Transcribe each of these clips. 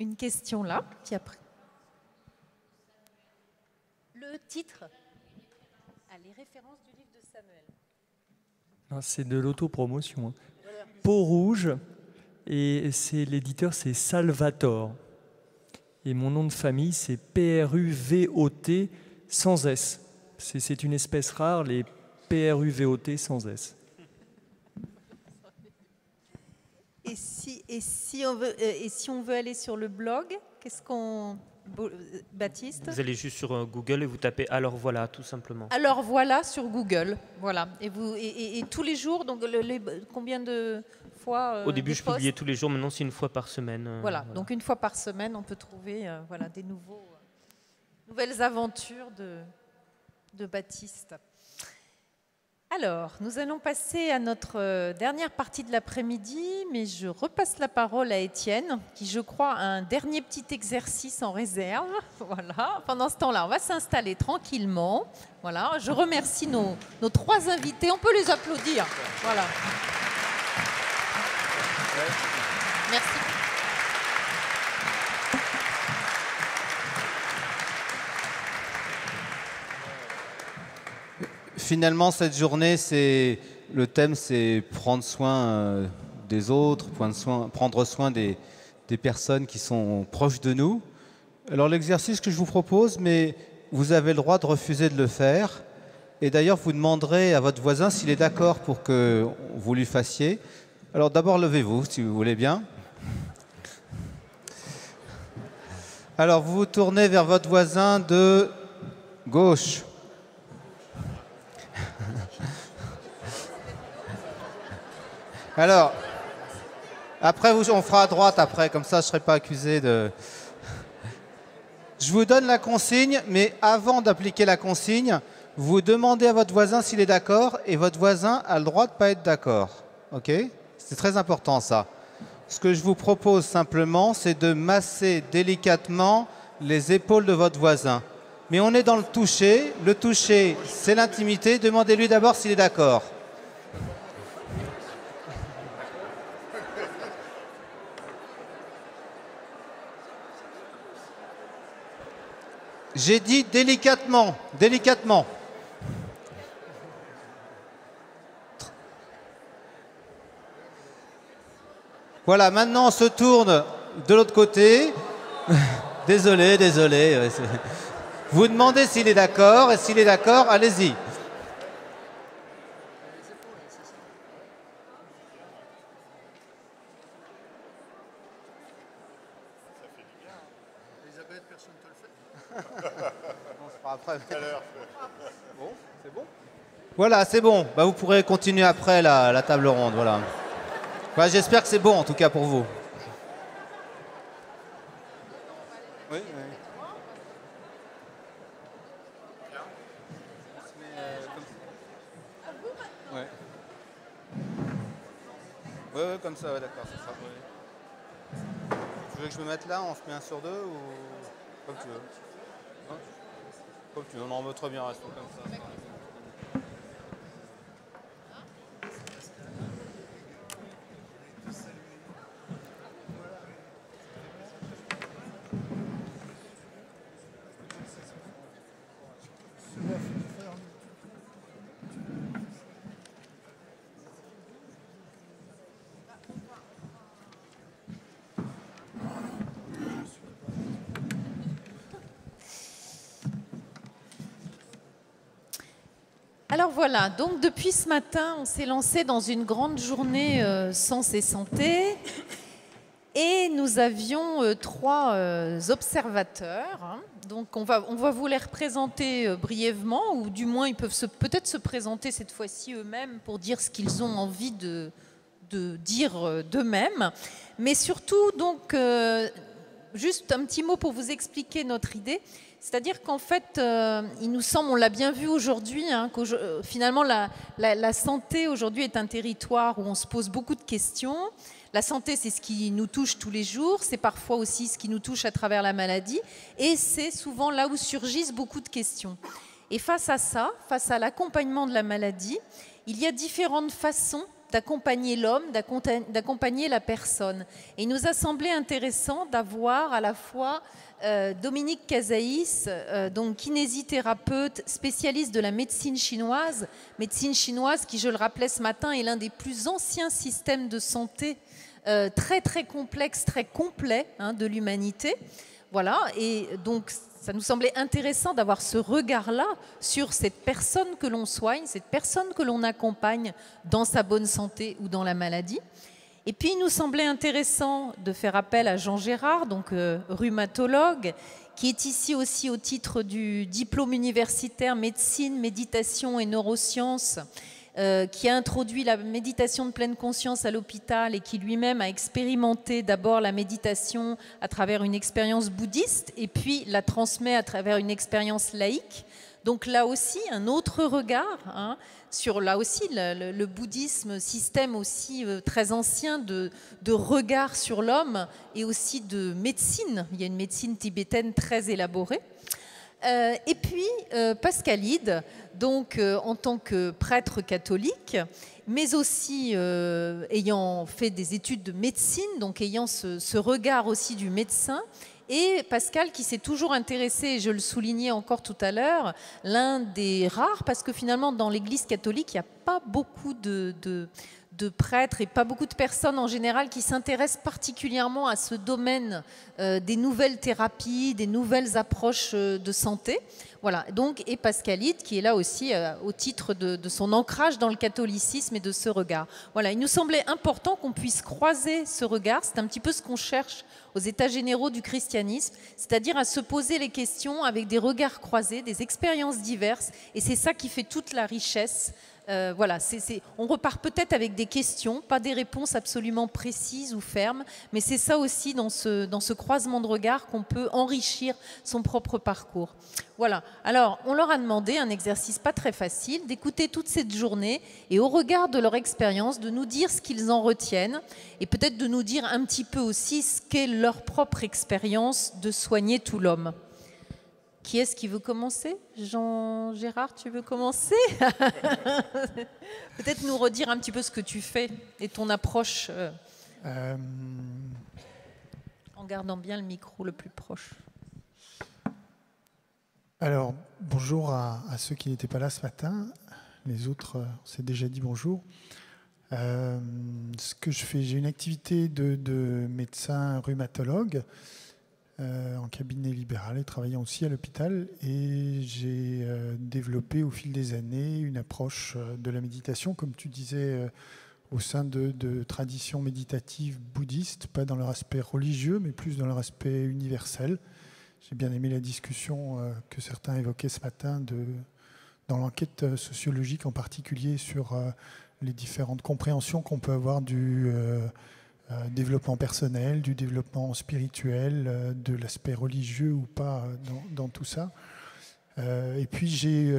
une question là, qui a pris. Le titre. Ah, les références du livre de Samuel. C'est de l'autopromotion. Hein. Peau rouge, et l'éditeur, c'est Salvatore. Et mon nom de famille, c'est P-R-U-V-O-T sans S. C'est une espèce rare, les P-R-U-V-O-T sans S. Et si on veut aller sur le blog, qu'est-ce qu'on... Baptiste? Vous allez juste sur Google et vous tapez « Alors voilà », tout simplement. Alors voilà sur Google, voilà. Et tous les jours, donc combien de fois au début, je publiais tous les jours, maintenant c'est une fois par semaine. Voilà, donc une fois par semaine, on peut trouver voilà, des nouvelles aventures de Baptiste. Alors, nous allons passer à notre dernière partie de l'après-midi, mais je repasse la parole à Étienne, qui, je crois, a un dernier petit exercice en réserve. Voilà. Pendant ce temps-là, on va s'installer tranquillement. Voilà. Je remercie nos 3 invités. On peut les applaudir. Voilà. Merci. Finalement, cette journée, le thème, c'est prendre soin des autres, prendre soin des personnes qui sont proches de nous. Alors l'exercice que je vous propose, mais vous avez le droit de refuser de le faire. Et d'ailleurs, vous demanderez à votre voisin s'il est d'accord pour que vous lui fassiez. Alors d'abord, levez-vous, si vous voulez bien. Alors, vous vous tournez vers votre voisin de gauche. Alors, après, on fera à droite après, comme ça je ne serai pas accusé de... Je vous donne la consigne, mais avant d'appliquer la consigne, vous demandez à votre voisin s'il est d'accord, et votre voisin a le droit de ne pas être d'accord. Ok? C'est très important ça. Ce que je vous propose simplement, c'est de masser délicatement les épaules de votre voisin. Mais on est dans le toucher. Le toucher, c'est l'intimité. Demandez-lui d'abord s'il est d'accord. J'ai dit délicatement, délicatement. Voilà, maintenant on se tourne de l'autre côté. Désolé, désolé. Vous demandez s'il est d'accord, et s'il est d'accord, allez-y. Bon, c'est bon. Voilà, c'est bon. Bah, vous pourrez continuer après la table ronde. Voilà. Bah, j'espère que c'est bon, en tout cas pour vous. Oui, oui. Ouais. Oui, oui, comme ça, ouais, d'accord. Ça sera... Tu veux que je me mette là, on se met 1 sur 2 ou comme tu veux. Hein, comme tu veux, on en veut très bien, restons comme ça. Alors voilà, donc depuis ce matin, on s'est lancé dans une grande journée Sens et Santé et nous avions 3 observateurs. Hein. Donc on va vous les représenter brièvement, ou du moins ils peuvent peut-être se présenter cette fois-ci eux-mêmes pour dire ce qu'ils ont envie de dire d'eux-mêmes. Mais surtout, donc, juste un petit mot pour vous expliquer notre idée. C'est-à-dire qu'en fait, il nous semble, on l'a bien vu aujourd'hui, hein, que finalement la santé aujourd'hui est un territoire où on se pose beaucoup de questions. La santé, c'est ce qui nous touche tous les jours, c'est parfois aussi ce qui nous touche à travers la maladie, et c'est souvent là où surgissent beaucoup de questions. Et face à ça, face à l'accompagnement de la maladie, il y a différentes façons d'accompagner l'homme, d'accompagner la personne. Et il nous a semblé intéressant d'avoir à la fois Dominique Cazaïs, donc kinésithérapeute, spécialiste de la médecine chinoise qui, je le rappelais ce matin, est l'un des plus anciens systèmes de santé très très complexe, très complet de l'humanité. Voilà, et donc ça nous semblait intéressant d'avoir ce regard-là sur cette personne que l'on soigne, cette personne que l'on accompagne dans sa bonne santé ou dans la maladie. Et puis, il nous semblait intéressant de faire appel à Jean Gérard, donc rhumatologue, qui est ici aussi au titre du diplôme universitaire médecine, méditation et neurosciences, qui a introduit la méditation de pleine conscience à l'hôpital et qui lui-même a expérimenté d'abord la méditation à travers une expérience bouddhiste et puis la transmet à travers une expérience laïque. Donc là aussi, un autre regard sur là aussi le bouddhisme, système aussi très ancien de regard sur l'homme et aussi de médecine. Il y a une médecine tibétaine très élaborée. Et puis Pascalide, donc en tant que prêtre catholique, mais aussi ayant fait des études de médecine, donc ayant ce regard aussi du médecin. Et Pascal qui s'est toujours intéressé, et je le soulignais encore tout à l'heure, l'un des rares, parce que finalement dans l'Église catholique, il n'y a pas beaucoup de prêtres et pas beaucoup de personnes en général qui s'intéressent particulièrement à ce domaine des nouvelles thérapies, des nouvelles approches de santé. Voilà, donc, et Pascalide qui est là aussi au titre de son ancrage dans le catholicisme et de ce regard. Voilà, il nous semblait important qu'on puisse croiser ce regard, c'est un petit peu ce qu'on cherche aux états généraux du christianisme, c'est-à-dire à se poser les questions avec des regards croisés, des expériences diverses, et c'est ça qui fait toute la richesse. Voilà, on repart peut-être avec des questions, pas des réponses absolument précises ou fermes, mais c'est ça aussi dans ce croisement de regards qu'on peut enrichir son propre parcours. Voilà, alors on leur a demandé un exercice pas très facile, d'écouter toute cette journée et au regard de leur expérience, de nous dire ce qu'ils en retiennent et peut-être de nous dire un petit peu aussi ce qu'est leur propre expérience de soigner tout l'homme. Qui est-ce qui veut commencer? Jean Gérard, tu veux commencer? Peut-être nous redire un petit peu ce que tu fais et ton approche en gardant bien le micro le plus proche. Alors, bonjour à ceux qui n'étaient pas là ce matin. Les autres, on s'est déjà dit bonjour. Ce que je fais, j'ai une activité de médecin rhumatologue en cabinet libéral et travaillant aussi à l'hôpital. Et j'ai développé au fil des années une approche de la méditation, comme tu disais, au sein de traditions méditatives bouddhistes, pas dans leur aspect religieux, mais plus dans leur aspect universel. J'ai bien aimé la discussion que certains évoquaient ce matin dans l'enquête sociologique, en particulier sur les différentes compréhensions qu'on peut avoir du développement personnel, du développement spirituel, de l'aspect religieux ou pas dans tout ça. Et puis j'ai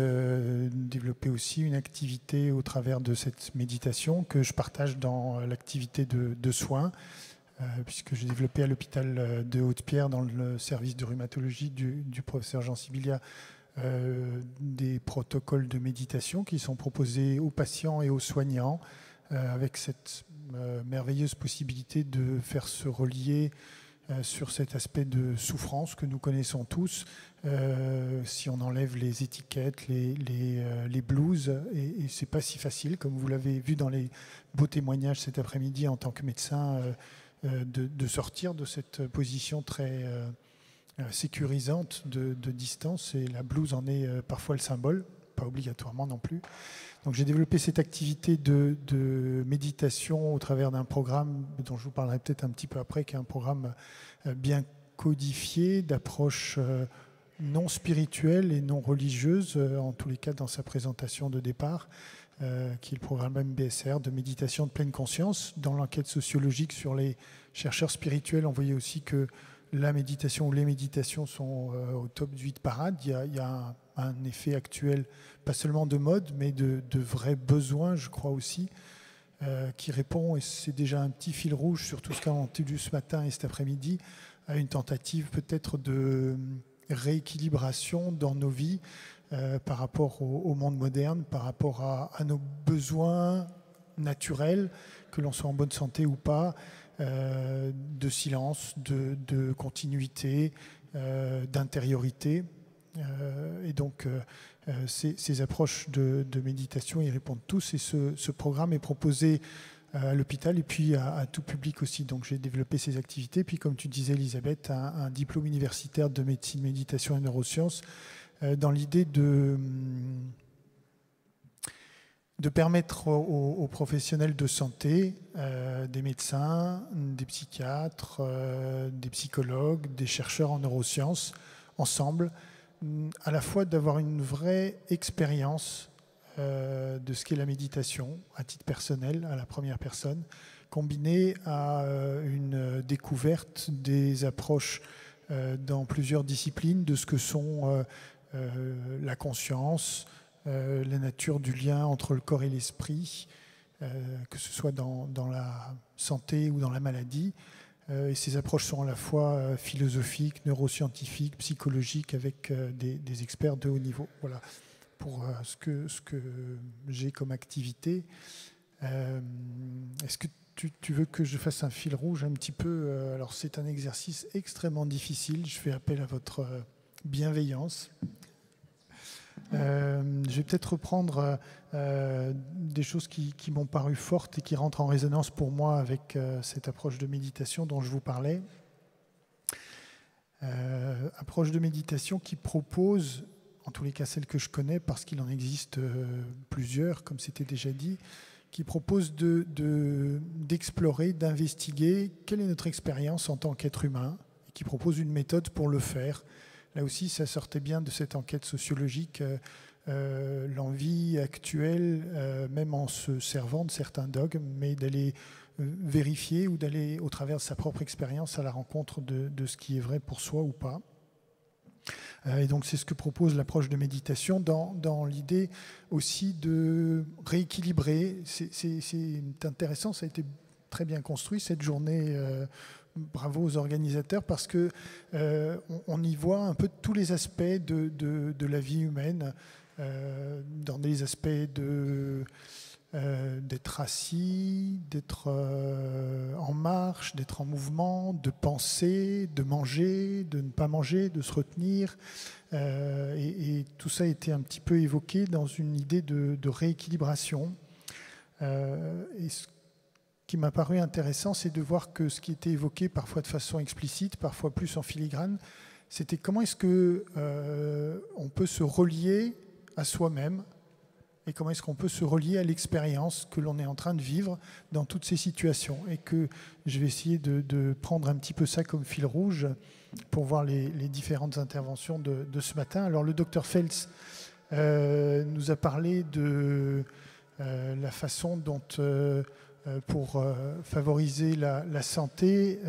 développé aussi une activité au travers de cette méditation que je partage dans l'activité de soins, puisque j'ai développé à l'hôpital de Haute-Pierre, dans le service de rhumatologie du professeur Jean Sibilia, des protocoles de méditation qui sont proposés aux patients et aux soignants, avec cette merveilleuse possibilité de faire se relier sur cet aspect de souffrance que nous connaissons tous, si on enlève les étiquettes, les blues, et c'est pas si facile, comme vous l'avez vu dans les beaux témoignages cet après-midi en tant que médecin, de sortir de cette position très sécurisante de distance, et la blouse en est parfois le symbole, pas obligatoirement non plus. Donc j'ai développé cette activité de méditation au travers d'un programme dont je vous parlerai peut-être un petit peu après, qui est un programme bien codifié, d'approche non spirituelle et non religieuse, en tous les cas dans sa présentation de départ, qui est le programme MBSR de méditation de pleine conscience. Dans l'enquête sociologique sur les chercheurs spirituels, on voyait aussi que la méditation ou les méditations sont au top du hit parade. Il y a un effet actuel, pas seulement de mode, mais de vrais besoins, je crois aussi, qui répond, et c'est déjà un petit fil rouge sur tout ce qu'on a entendu ce matin et cet après-midi, à une tentative peut-être de rééquilibration dans nos vies par rapport au monde moderne, par rapport à nos besoins naturel, que l'on soit en bonne santé ou pas, de silence, de continuité, d'intériorité. Et donc, ces approches de méditation, ils répondent tous. Et ce programme est proposé à l'hôpital et puis à tout public aussi. Donc, j'ai développé ces activités. Puis, comme tu disais, Elisabeth, un diplôme universitaire de médecine, méditation et neurosciences, dans l'idée de permettre aux professionnels de santé, des médecins, des psychiatres, des psychologues, des chercheurs en neurosciences, ensemble, à la fois d'avoir une vraie expérience de ce qu'est la méditation, à titre personnel, à la première personne, combinée à une découverte des approches dans plusieurs disciplines de ce que sont la conscience, la nature du lien entre le corps et l'esprit, que ce soit dans la santé ou dans la maladie. Et ces approches sont à la fois philosophiques, neuroscientifiques, psychologiques, avec des experts de haut niveau. Voilà pour ce que j'ai comme activité. Est-ce que tu veux que je fasse un fil rouge un petit peu? Alors c'est un exercice extrêmement difficile. Je fais appel à votre bienveillance. Je vais peut-être reprendre des choses qui m'ont paru fortes et qui rentrent en résonance pour moi avec cette approche de méditation dont je vous parlais. Approche de méditation qui propose, en tous les cas celle que je connais, parce qu'il en existe plusieurs, comme c'était déjà dit, qui propose d'explorer, d'investiguer quelle est notre expérience en tant qu'être humain, et qui propose une méthode pour le faire. Là aussi, ça sortait bien de cette enquête sociologique, l'envie actuelle, même en se servant de certains dogmes, mais d'aller vérifier ou d'aller au travers de sa propre expérience à la rencontre de ce qui est vrai pour soi ou pas. Et donc c'est ce que propose l'approche de méditation dans l'idée aussi de rééquilibrer. C'est intéressant, ça a été très bien construit cette journée. Bravo aux organisateurs parce que on y voit un peu tous les aspects de la vie humaine, dans des aspects d'être assis, d'être en marche, d'être en mouvement, de penser, de manger, de ne pas manger, de se retenir. Et tout ça a été un petit peu évoqué dans une idée de rééquilibration. Et ce qui m'a paru intéressant, c'est de voir que ce qui était évoqué parfois de façon explicite, parfois plus en filigrane, c'était comment est-ce qu'on peut se relier à soi-même et comment est-ce qu'on peut se relier à l'expérience que l'on est en train de vivre dans toutes ces situations. Et que je vais essayer de prendre un petit peu ça comme fil rouge pour voir les différentes interventions de ce matin. Alors le docteur Feltz nous a parlé de la façon dont... pour favoriser la santé,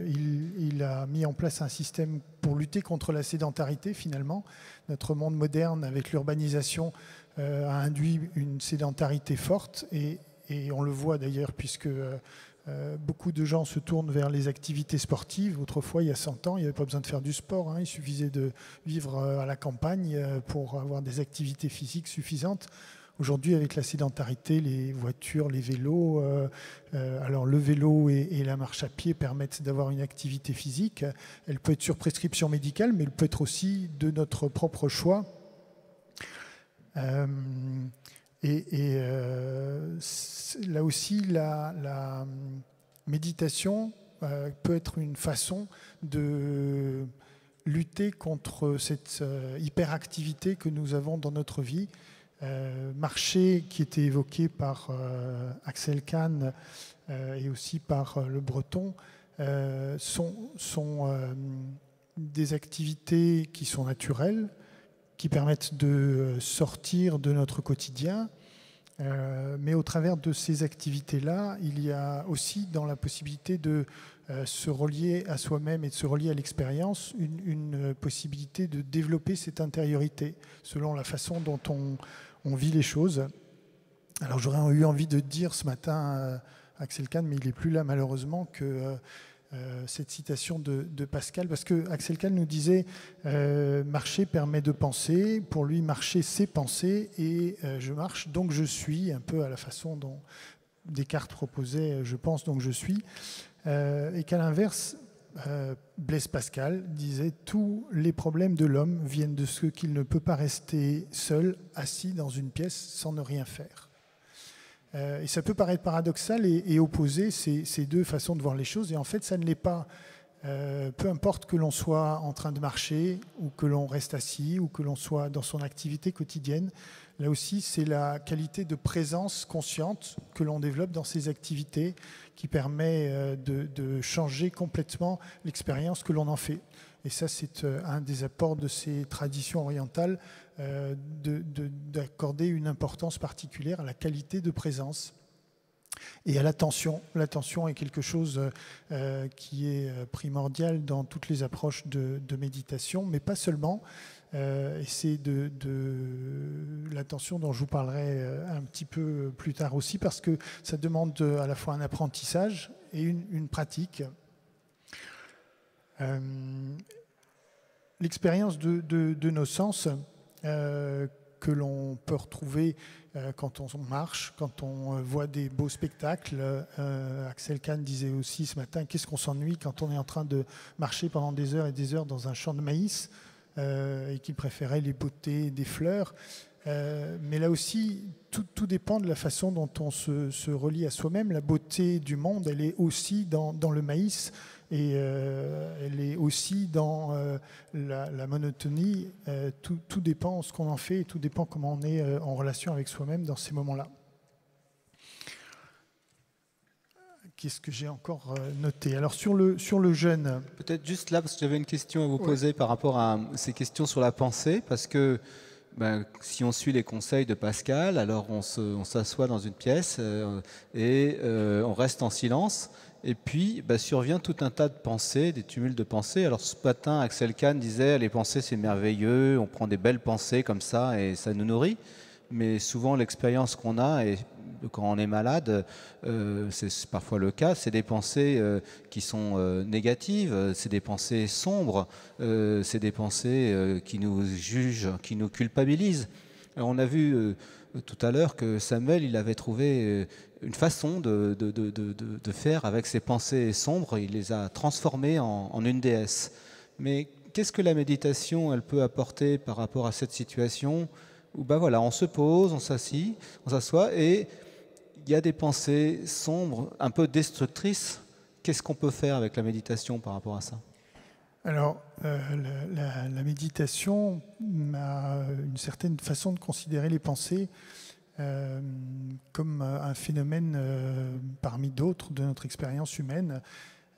il a mis en place un système pour lutter contre la sédentarité finalement. Notre monde moderne avec l'urbanisation a induit une sédentarité forte et on le voit d'ailleurs puisque beaucoup de gens se tournent vers les activités sportives. Autrefois, il y a 100 ans, il n'y avait pas besoin de faire du sport, hein. Il suffisait de vivre à la campagne pour avoir des activités physiques suffisantes. Aujourd'hui, avec la sédentarité, les voitures, les vélos, alors le vélo et la marche à pied permettent d'avoir une activité physique. Elle peut être sur prescription médicale, mais elle peut être aussi de notre propre choix. Là aussi, la méditation peut être une façon de lutter contre cette hyperactivité que nous avons dans notre vie. Marcher, qui était évoqué par Axel Kahn et aussi par le Breton, sont des activités qui sont naturelles, qui permettent de sortir de notre quotidien. Mais au travers de ces activités-là, il y a aussi dans la possibilité de se relier à soi-même et de se relier à l'expérience, une possibilité de développer cette intériorité selon la façon dont on vit les choses. Alors j'aurais eu envie de dire ce matin à Axel Kahn, mais il n'est plus là malheureusement, que cette citation de Pascal, parce que Axel Kahn nous disait marcher permet de penser, pour lui marcher c'est penser, et je marche donc je suis, un peu à la façon dont Descartes proposait je pense donc je suis, et qu'à l'inverse Blaise Pascal disait tous les problèmes de l'homme viennent de ce qu'il ne peut pas rester seul assis dans une pièce sans ne rien faire. Et ça peut paraître paradoxal et opposer ces deux façons de voir les choses, et en fait ça ne l'est pas. Peu importe que l'on soit en train de marcher ou que l'on reste assis ou que l'on soit dans son activité quotidienne, là aussi c'est la qualité de présence consciente que l'on développe dans ces activités qui permet de changer complètement l'expérience que l'on en fait. Et ça c'est un des apports de ces traditions orientales, d'accorder une importance particulière à la qualité de présence et à l'attention. L'attention est quelque chose qui est primordial dans toutes les approches de méditation, mais pas seulement. Et c'est de l'attention dont je vous parlerai un petit peu plus tard aussi, parce que ça demande à la fois un apprentissage et une pratique. L'expérience de nos sens que l'on peut retrouver quand on marche, quand on voit des beaux spectacles. Axel Kahn disait aussi ce matin, qu'est-ce qu'on s'ennuie quand on est en train de marcher pendant des heures et des heures dans un champ de maïs, et qu'il préférait les beautés des fleurs. Mais là aussi, tout dépend de la façon dont on se relie à soi-même. La beauté du monde, elle est aussi dans le maïs, et elle est aussi dans la monotonie. Tout dépend de ce qu'on en fait, et tout dépend comment on est en relation avec soi-même dans ces moments-là. Qu'est-ce que j'ai encore noté? Alors sur le jeûne... Peut-être juste là, parce que j'avais une question à vous poser par rapport à ces questions sur la pensée, parce que si on suit les conseils de Pascal, alors on s'assoit dans une pièce et on reste en silence. Et puis survient tout un tas de pensées, des tumultes de pensées. Alors ce matin, Axel Kahn disait les pensées c'est merveilleux, on prend des belles pensées comme ça et ça nous nourrit. Mais souvent l'expérience qu'on a, et quand on est malade, c'est parfois le cas, c'est des pensées qui sont négatives, c'est des pensées sombres, c'est des pensées qui nous jugent, qui nous culpabilisent. Alors, on a vu tout à l'heure que Samuel, il avait trouvé une façon de faire avec ses pensées sombres, il les a transformées en une déesse. Mais qu'est-ce que la méditation, elle peut apporter par rapport à cette situation où voilà, on se pose, on s'assoit et il y a des pensées sombres, un peu destructrices. Qu'est-ce qu'on peut faire avec la méditation par rapport à ça? Alors, la méditation a une certaine façon de considérer les pensées comme un phénomène parmi d'autres de notre expérience humaine.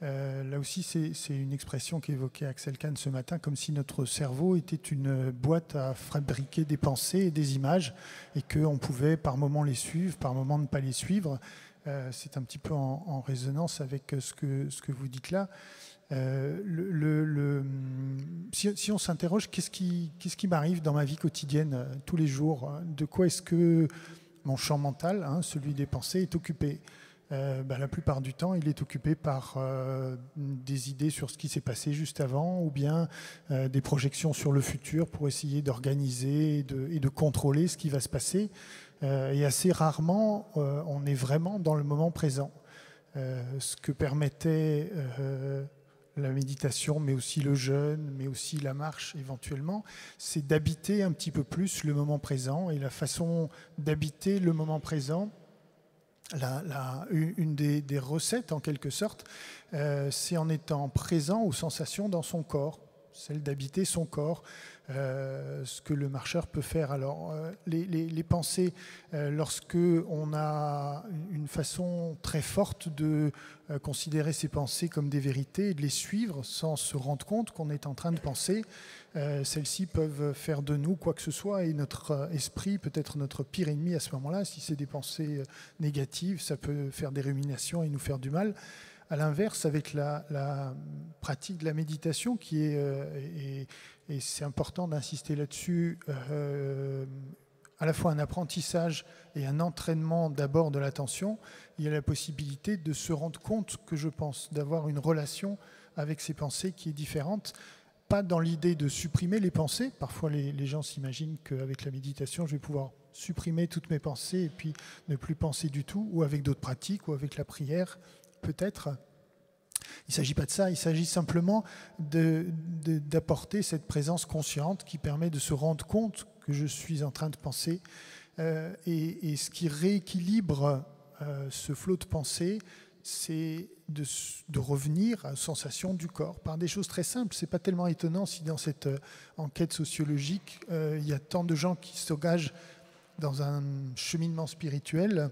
Là aussi, c'est une expression qu'évoquait Axel Kahn ce matin, comme si notre cerveau était une boîte à fabriquer des pensées et des images, et qu'on pouvait par moments les suivre, par moments ne pas les suivre. C'est un petit peu en résonance avec ce que vous dites là. Si on s'interroge, qu'est-ce qui m'arrive dans ma vie quotidienne tous les jours? De quoi est-ce que mon champ mental, celui des pensées, est occupé? La plupart du temps, il est occupé par des idées sur ce qui s'est passé juste avant, ou bien des projections sur le futur pour essayer d'organiser et de contrôler ce qui va se passer. Et assez rarement, on est vraiment dans le moment présent. Ce que permettait la méditation, mais aussi le jeûne, mais aussi la marche éventuellement, c'est d'habiter un petit peu plus le moment présent. Et la façon d'habiter le moment présent, une des recettes en quelque sorte, c'est en étant présent aux sensations dans son corps, celle d'habiter son corps, ce que le marcheur peut faire. Alors les pensées, lorsque on a une façon très forte de considérer ces pensées comme des vérités et de les suivre sans se rendre compte qu'on est en train de penser, celles-ci peuvent faire de nous quoi que ce soit, et notre esprit peut être notre pire ennemi à ce moment-là. Si c'est des pensées négatives, ça peut faire des ruminations et nous faire du mal. À l'inverse, avec la pratique de la méditation, et c'est important d'insister là-dessus, à la fois un apprentissage et un entraînement d'abord de l'attention, il y a la possibilité de se rendre compte que je pense, d'avoir une relation avec ces pensées qui est différente, pas dans l'idée de supprimer les pensées. Parfois les gens s'imaginent qu'avec la méditation, je vais pouvoir supprimer toutes mes pensées et puis ne plus penser du tout, ou avec d'autres pratiques, ou avec la prière, peut-être. Il ne s'agit pas de ça, il s'agit simplement d'apporter cette présence consciente qui permet de se rendre compte que je suis en train de penser. Et ce qui rééquilibre ce flot de pensée, c'est de revenir à la sensation du corps par des choses très simples. Ce n'est pas tellement étonnant si dans cette enquête sociologique, il y a tant de gens qui s'engagent dans un cheminement spirituel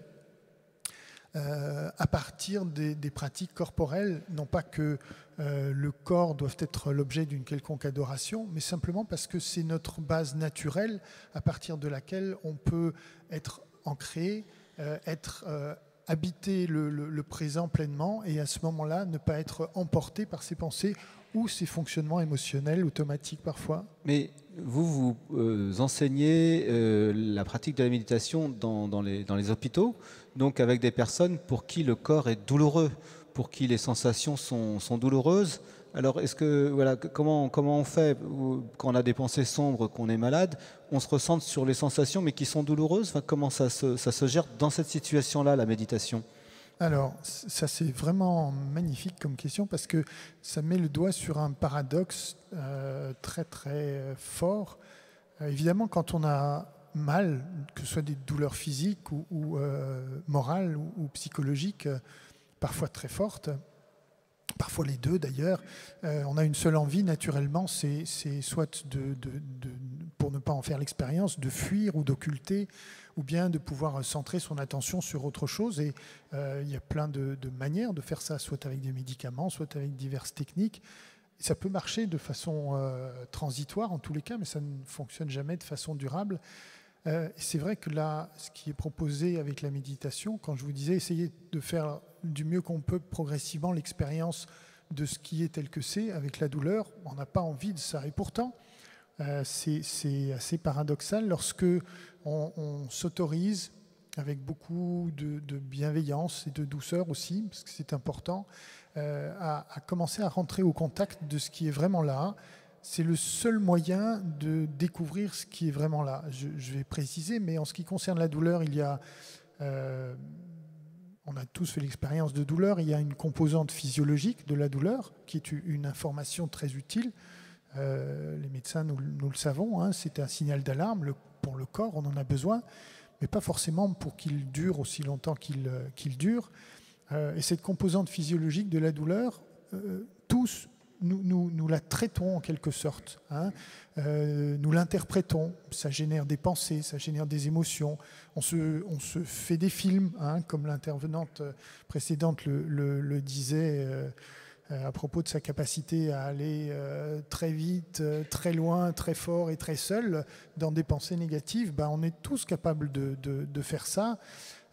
à partir des pratiques corporelles, non pas que le corps doit être l'objet d'une quelconque adoration, mais simplement parce que c'est notre base naturelle à partir de laquelle on peut être ancré, habiter le présent pleinement, et à ce moment-là ne pas être emporté par ses pensées ou ses fonctionnements émotionnels automatiques parfois. Mais vous enseignez la pratique de la méditation dans les hôpitaux, donc avec des personnes pour qui le corps est douloureux, pour qui les sensations sont douloureuses. Alors, comment on fait quand on a des pensées sombres, qu'on est malade, on se ressent sur les sensations mais qui sont douloureuses? Comment ça se gère dans cette situation-là, la méditation? Alors, ça c'est vraiment magnifique comme question, parce que ça met le doigt sur un paradoxe très très fort. Évidemment, quand on a mal, que ce soit des douleurs physiques ou morales ou psychologiques, parfois très fortes, parfois les deux d'ailleurs, on a une seule envie naturellement, c'est soit pour ne pas en faire l'expérience, de fuir ou d'occulter, ou bien de pouvoir centrer son attention sur autre chose. Et il y a plein de manières de faire ça, soit avec des médicaments, soit avec diverses techniques. Et ça peut marcher de façon transitoire en tous les cas, mais ça ne fonctionne jamais de façon durable. C'est vrai que là, ce qui est proposé avec la méditation, quand je vous disais essayer de faire du mieux qu'on peut progressivement l'expérience de ce qui est tel que c'est, avec la douleur, on n'a pas envie de ça. Et pourtant, c'est assez paradoxal lorsque on s'autorise, avec beaucoup de bienveillance et de douceur aussi, parce que c'est important, à commencer à rentrer au contact de ce qui est vraiment là. C'est le seul moyen de découvrir ce qui est vraiment là. Je vais préciser, mais en ce qui concerne la douleur, il y a... on a tous fait l'expérience de douleur, il y a une composante physiologique de la douleur, qui est une information très utile. Les médecins, nous le savons, hein, c'est un signal d'alarme pour le corps, on en a besoin, mais pas forcément pour qu'il dure aussi longtemps qu'il dure. Et cette composante physiologique de la douleur, tous, nous la traitons en quelque sorte, hein. Nous l'interprétons, ça génère des pensées, ça génère des émotions, on se fait des films, hein, comme l'intervenante précédente le disait à propos de sa capacité à aller très vite, très loin, très fort et très seul dans des pensées négatives. On est tous capables de faire ça,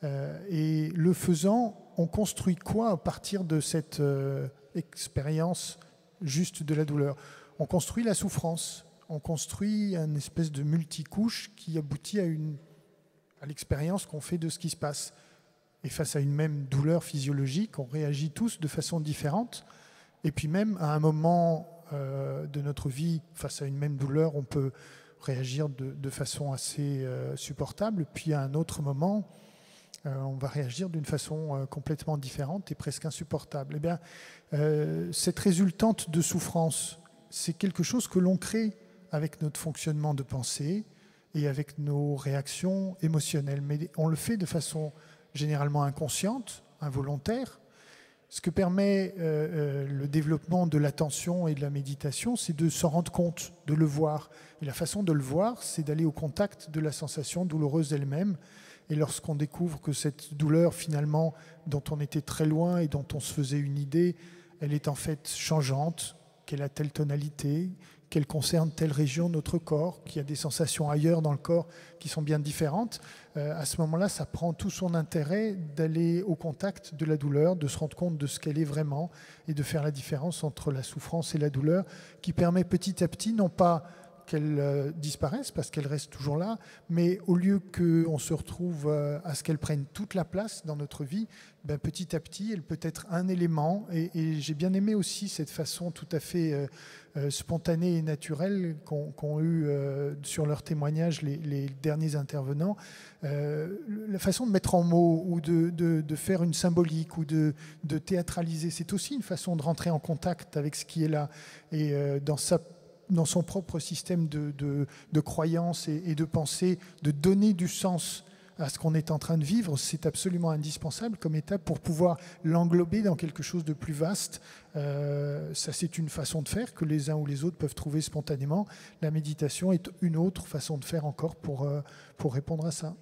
et le faisant, on construit quoi à partir de cette expérience juste de la douleur? On construit la souffrance, on construit une espèce de multicouche qui aboutit à l'expérience qu'on fait de ce qui se passe. Et face à une même douleur physiologique, on réagit tous de façon différente. Et puis même à un moment de notre vie, face à une même douleur, on peut réagir de façon assez supportable. Puis à un autre moment, on va réagir d'une façon complètement différente et presque insupportable. Eh bien, cette résultante de souffrance, c'est quelque chose que l'on crée avec notre fonctionnement de pensée et avec nos réactions émotionnelles. Mais on le fait de façon généralement inconsciente, involontaire. Ce que permet le développement de l'attention et de la méditation, c'est de s'en rendre compte, de le voir. Et la façon de le voir, c'est d'aller au contact de la sensation douloureuse elle-même. Et lorsqu'on découvre que cette douleur, finalement, dont on était très loin et dont on se faisait une idée, elle est en fait changeante, qu'elle a telle tonalité, qu'elle concerne telle région de notre corps, qu'il y a des sensations ailleurs dans le corps qui sont bien différentes, à ce moment-là, ça prend tout son intérêt d'aller au contact de la douleur, de se rendre compte de ce qu'elle est vraiment et de faire la différence entre la souffrance et la douleur, qui permet petit à petit, non pas qu'elles disparaissent, parce qu'elles restent toujours là, mais au lieu qu'on se retrouve à ce qu'elles prennent toute la place dans notre vie, ben, petit à petit, elle peut être un élément. Et j'ai bien aimé aussi cette façon tout à fait spontanée et naturelle qu'ont eu sur leurs témoignages les derniers intervenants. La façon de mettre en mots ou de faire une symbolique ou de théâtraliser, c'est aussi une façon de rentrer en contact avec ce qui est là. Et dans son propre système de croyance et de pensée, de donner du sens à ce qu'on est en train de vivre, c'est absolument indispensable comme étape pour pouvoir l'englober dans quelque chose de plus vaste. Ça, c'est une façon de faire que les uns ou les autres peuvent trouver spontanément. La méditation est une autre façon de faire encore pour répondre à ça.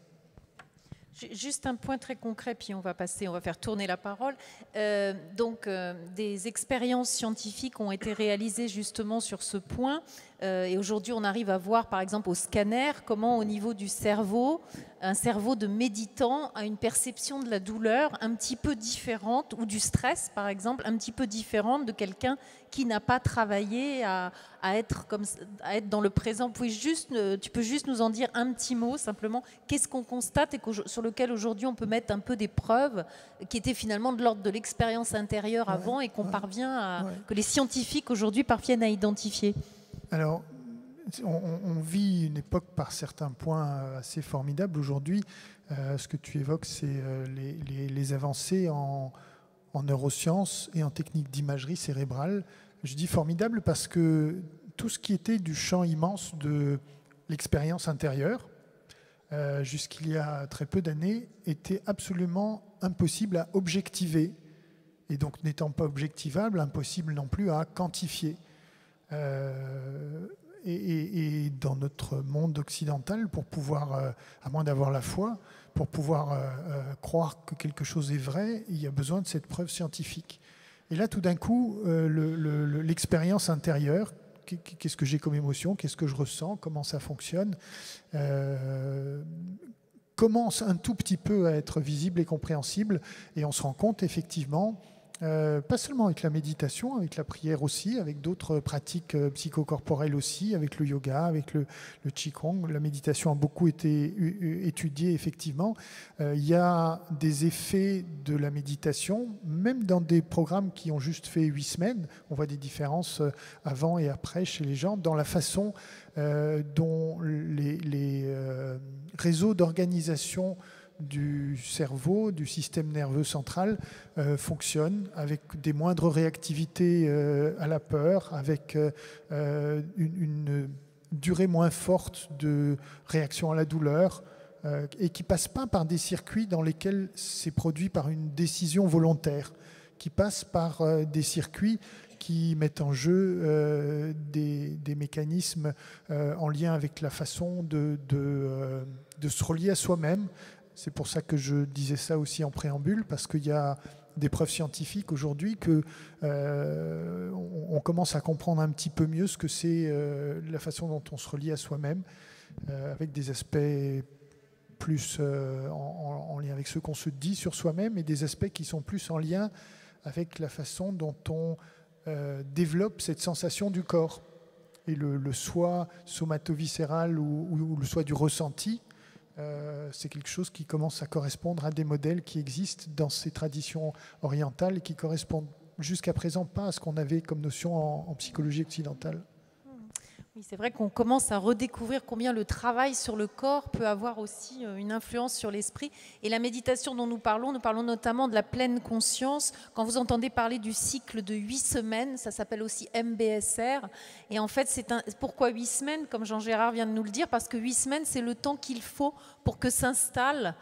Juste un point très concret, puis on va faire tourner la parole. Des expériences scientifiques ont été réalisées justement sur ce point. Et aujourd'hui, on arrive à voir, par exemple, au scanner, comment au niveau du cerveau, un cerveau de méditant a une perception de la douleur un petit peu différente, ou du stress, par exemple, un petit peu différente de quelqu'un qui n'a pas travaillé à être dans le présent. Tu peux juste nous en dire un petit mot, simplement. Qu'est-ce qu'on constate et sur lequel aujourd'hui on peut mettre un peu des preuves qui étaient finalement de l'ordre de l'expérience intérieure avant et qu'on que les scientifiques aujourd'hui parviennent à identifier? Alors, on vit une époque par certains points assez formidable. Aujourd'hui, ce que tu évoques, c'est les avancées en neurosciences et en techniques d'imagerie cérébrale. Je dis formidable parce que tout ce qui était du champ immense de l'expérience intérieure, jusqu'il y a très peu d'années, était absolument impossible à objectiver. Et donc, n'étant pas objectivable, impossible non plus à quantifier. Et dans notre monde occidental, pour pouvoir, à moins d'avoir la foi, pour pouvoir croire que quelque chose est vrai, il y a besoin de cette preuve scientifique. Et là, tout d'un coup, l'expérience intérieure, qu'est-ce que j'ai comme émotion, qu'est-ce que je ressens, comment ça fonctionne, commence un tout petit peu à être visible et compréhensible. Et on se rend compte, effectivement, pas seulement avec la méditation, avec la prière aussi, avec d'autres pratiques psychocorporelles aussi, avec le yoga, avec le qigong. La méditation a beaucoup été étudiée, effectivement. Il y a des effets de la méditation, même dans des programmes qui ont juste fait 8 semaines. On voit des différences avant et après chez les gens, dans la façon dont les réseaux d'organisation du cerveau, du système nerveux central fonctionne avec des moindres réactivités à la peur, avec une durée moins forte de réaction à la douleur et qui ne passe pas par des circuits dans lesquels c'est produit par une décision volontaire, qui passe par des circuits qui mettent en jeu des mécanismes en lien avec la façon de se relier à soi-même. C'est pour ça que je disais ça aussi en préambule, parce qu'il y a des preuves scientifiques aujourd'hui qu'on commence à comprendre un petit peu mieux ce que c'est la façon dont on se relie à soi-même, avec des aspects plus en lien avec ce qu'on se dit sur soi-même et des aspects qui sont plus en lien avec la façon dont on développe cette sensation du corps. Et le soi somatoviscéral ou le soi du ressenti, c'est quelque chose qui commence à correspondre à des modèles qui existent dans ces traditions orientales et qui correspondent jusqu'à présent pas à ce qu'on avait comme notion en psychologie occidentale. Oui, c'est vrai qu'on commence à redécouvrir combien le travail sur le corps peut avoir aussi une influence sur l'esprit. Et la méditation dont nous parlons notamment de la pleine conscience. Quand vous entendez parler du cycle de 8 semaines, ça s'appelle aussi MBSR. Et en fait, pourquoi 8 semaines, comme Jean-Gérard vient de nous le dire? Parce que 8 semaines, c'est le temps qu'il faut pour que s'installe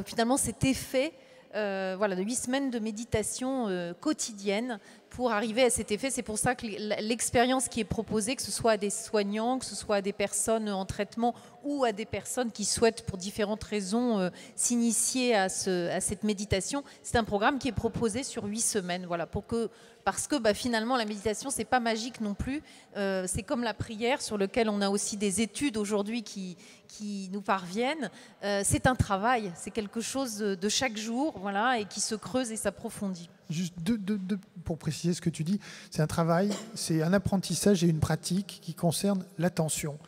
finalement cet effet de 8 semaines de méditation quotidienne pour arriver à cet effet. C'est pour ça que l'expérience qui est proposée, que ce soit à des soignants, que ce soit à des personnes en traitement ou à des personnes qui souhaitent pour différentes raisons s'initier à cette méditation, c'est un programme qui est proposé sur 8 semaines. Voilà, parce que finalement la méditation c'est pas magique non plus, c'est comme la prière sur lequel on a aussi des études aujourd'hui qui nous parviennent. C'est un travail, c'est quelque chose de chaque jour, voilà, et qui se creuse et s'approfondit. juste pour préciser ce que tu dis, c'est un travail, c'est un apprentissage et une pratique qui concerne l'attention.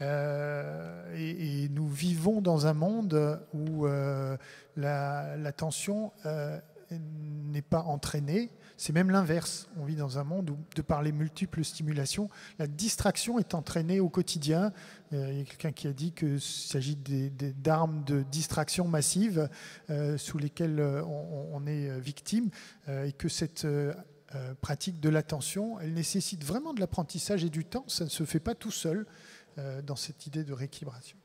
Et nous vivons dans un monde où l'attention n'est pas entraînée. C'est même l'inverse. On vit dans un monde où, de par les multiples stimulations, la distraction est entraînée au quotidien. Il y a quelqu'un qui a dit qu'il s'agit d'armes de distraction massive sous lesquelles on est victime et que cette pratique de l'attention, elle nécessite vraiment de l'apprentissage et du temps. Ça ne se fait pas tout seul dans cette idée de rééquilibration.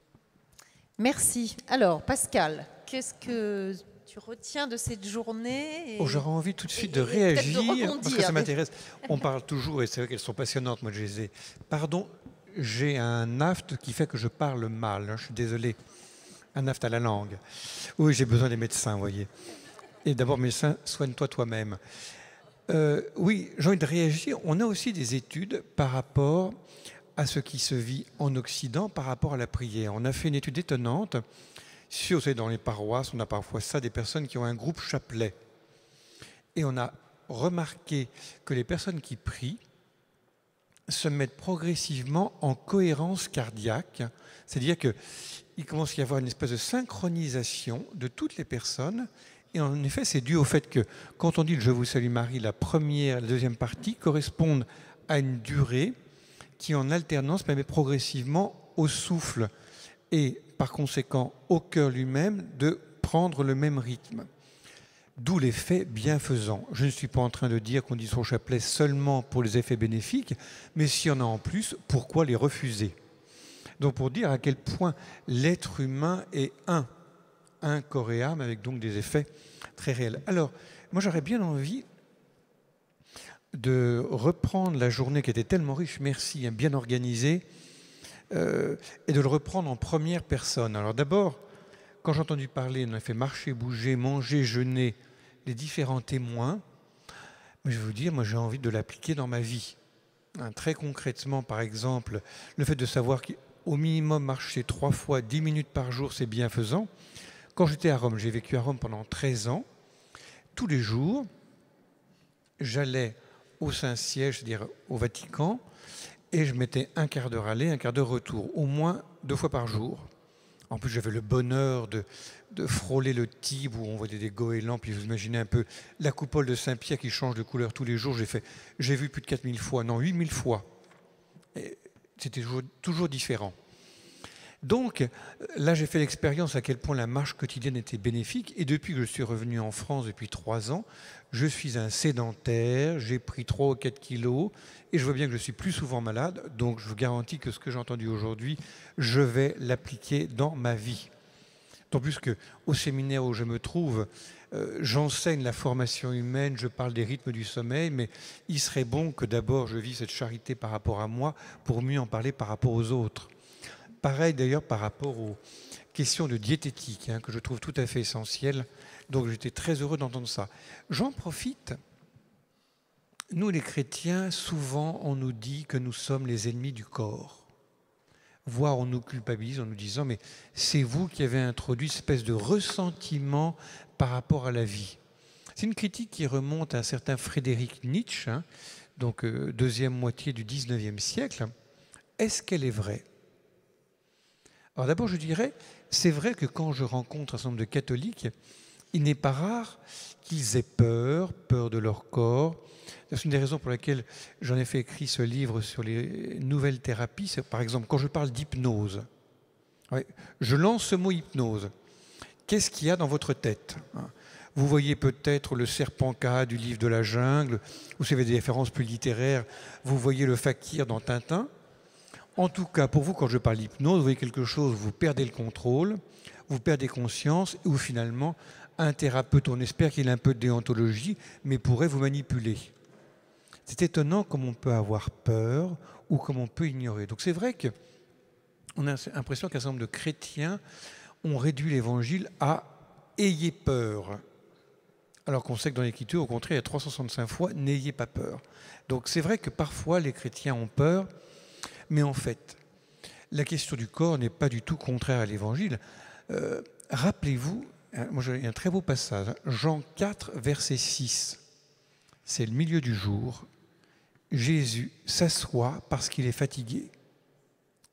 Merci. Alors, Pascal, qu'est-ce que tu retiens de cette journée j'aurais envie tout de suite de réagir, parce que ça mais... m'intéresse. On parle toujours, et c'est vrai qu'elles sont passionnantes, moi je les ai. Pardon, j'ai un aphte qui fait que je parle mal, hein, je suis désolé. Un aphte à la langue. Oui, j'ai besoin des médecins, vous voyez. Et d'abord, médecin, soigne-toi toi-même. Oui, j'ai envie de réagir. On a aussi des études par rapport à ce qui se vit en Occident par rapport à la prière. On a fait une étude étonnante. Vous savez, dans les paroisses, on a parfois ça, des personnes qui ont un groupe chapelet. Et on a remarqué que les personnes qui prient se mettent progressivement en cohérence cardiaque. C'est-à-dire qu'il commence à y avoir une espèce de synchronisation de toutes les personnes. Et en effet, c'est dû au fait que quand on dit le « Je vous salue Marie », la première et la deuxième partie correspondent à une durée qui, en alternance, permet progressivement au souffle et, par conséquent, au cœur lui-même de prendre le même rythme. D'où l'effet bienfaisant. Je ne suis pas en train de dire qu'on dit son chapelet seulement pour les effets bénéfiques, mais s'il y en a en plus, pourquoi les refuser? Donc pour dire à quel point l'être humain est un corps et âme, avec donc des effets très réels. Alors, moi j'aurais bien envie de reprendre la journée qui était tellement riche, merci, bien organisée, et de le reprendre en première personne. Alors d'abord, quand j'ai entendu parler, on a fait marcher, bouger, manger, jeûner, les différents témoins, mais je vais vous dire, moi j'ai envie de l'appliquer dans ma vie. Très concrètement, par exemple, le fait de savoir qu'au minimum marcher 3 fois 10 minutes par jour, c'est bienfaisant. Quand j'étais à Rome, j'ai vécu à Rome pendant 13 ans, tous les jours, j'allais au Saint-Siège, c'est-à-dire au Vatican, et je mettais un quart d'heure aller, un quart d'heure retour, au moins 2 fois par jour. En plus, j'avais le bonheur de frôler le Tibre où on voyait des goélands, puis vous imaginez un peu la coupole de Saint-Pierre qui change de couleur tous les jours. J'ai vu plus de 4000 fois, non, 8000 fois. C'était toujours différent. Donc, là, j'ai fait l'expérience à quel point la marche quotidienne était bénéfique. Et depuis que je suis revenu en France, depuis 3 ans, je suis un sédentaire, j'ai pris 3 ou 4 kilos, et je vois bien que je suis plus souvent malade. Donc, je vous garantis que ce que j'ai entendu aujourd'hui, je vais l'appliquer dans ma vie. D'autant plus qu'au séminaire où je me trouve, j'enseigne la formation humaine, je parle des rythmes du sommeil, mais il serait bon que d'abord je vive cette charité par rapport à moi pour mieux en parler par rapport aux autres. Pareil d'ailleurs par rapport aux questions de diététique, que je trouve tout à fait essentielles. Donc j'étais très heureux d'entendre ça. J'en profite. Nous les chrétiens, souvent on nous dit que nous sommes les ennemis du corps. Voire on nous culpabilise en nous disant mais c'est vous qui avez introduit cette espèce de ressentiment par rapport à la vie. C'est une critique qui remonte à un certain Friedrich Nietzsche, donc deuxième moitié du 19e siècle. Est-ce qu'elle est vraie ? Alors d'abord, je dirais, c'est vrai que quand je rencontre un certain nombre de catholiques, il n'est pas rare qu'ils aient peur de leur corps. C'est une des raisons pour laquelle j'en ai fait écrire ce livre sur les nouvelles thérapies. C'est, par exemple, quand je parle d'hypnose, je lance ce mot hypnose. Qu'est-ce qu'il y a dans votre tête ? Vous voyez peut-être le serpent K du livre de la jungle, ou si vous avez des références plus littéraires, vous voyez le fakir dans Tintin. En tout cas, pour vous, quand je parle d'hypnose, vous voyez quelque chose, vous perdez le contrôle, vous perdez conscience, ou finalement, un thérapeute, on espère qu'il a un peu de déontologie, mais pourrait vous manipuler. C'est étonnant comme on peut avoir peur ou comme on peut ignorer. Donc c'est vrai qu'on a l'impression qu'un certain nombre de chrétiens ont réduit l'évangile à « ayez peur ». Alors qu'on sait que dans l'Écriture, au contraire, il y a 365 fois « n'ayez pas peur ». Donc c'est vrai que parfois les chrétiens ont peur, mais en fait, la question du corps n'est pas du tout contraire à l'Évangile. Rappelez-vous, moi, il y a un très beau passage, Jean 4, verset 6. c'est le milieu du jour. Jésus s'assoit parce qu'il est fatigué.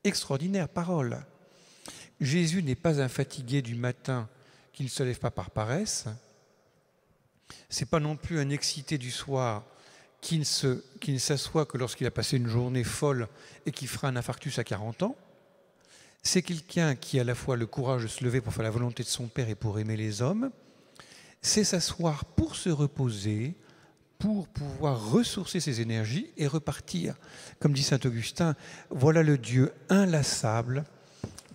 Extraordinaire parole. Jésus n'est pas un fatigué du matin qui ne se lève pas par paresse. Ce n'est pas non plus un excité du soir qui ne s'assoit que lorsqu'il a passé une journée folle et qui fera un infarctus à 40 ans. C'est quelqu'un qui a à la fois le courage de se lever pour faire la volonté de son Père et pour aimer les hommes. C'est s'asseoir pour se reposer, pour pouvoir ressourcer ses énergies et repartir. Comme dit saint Augustin, voilà le Dieu inlassable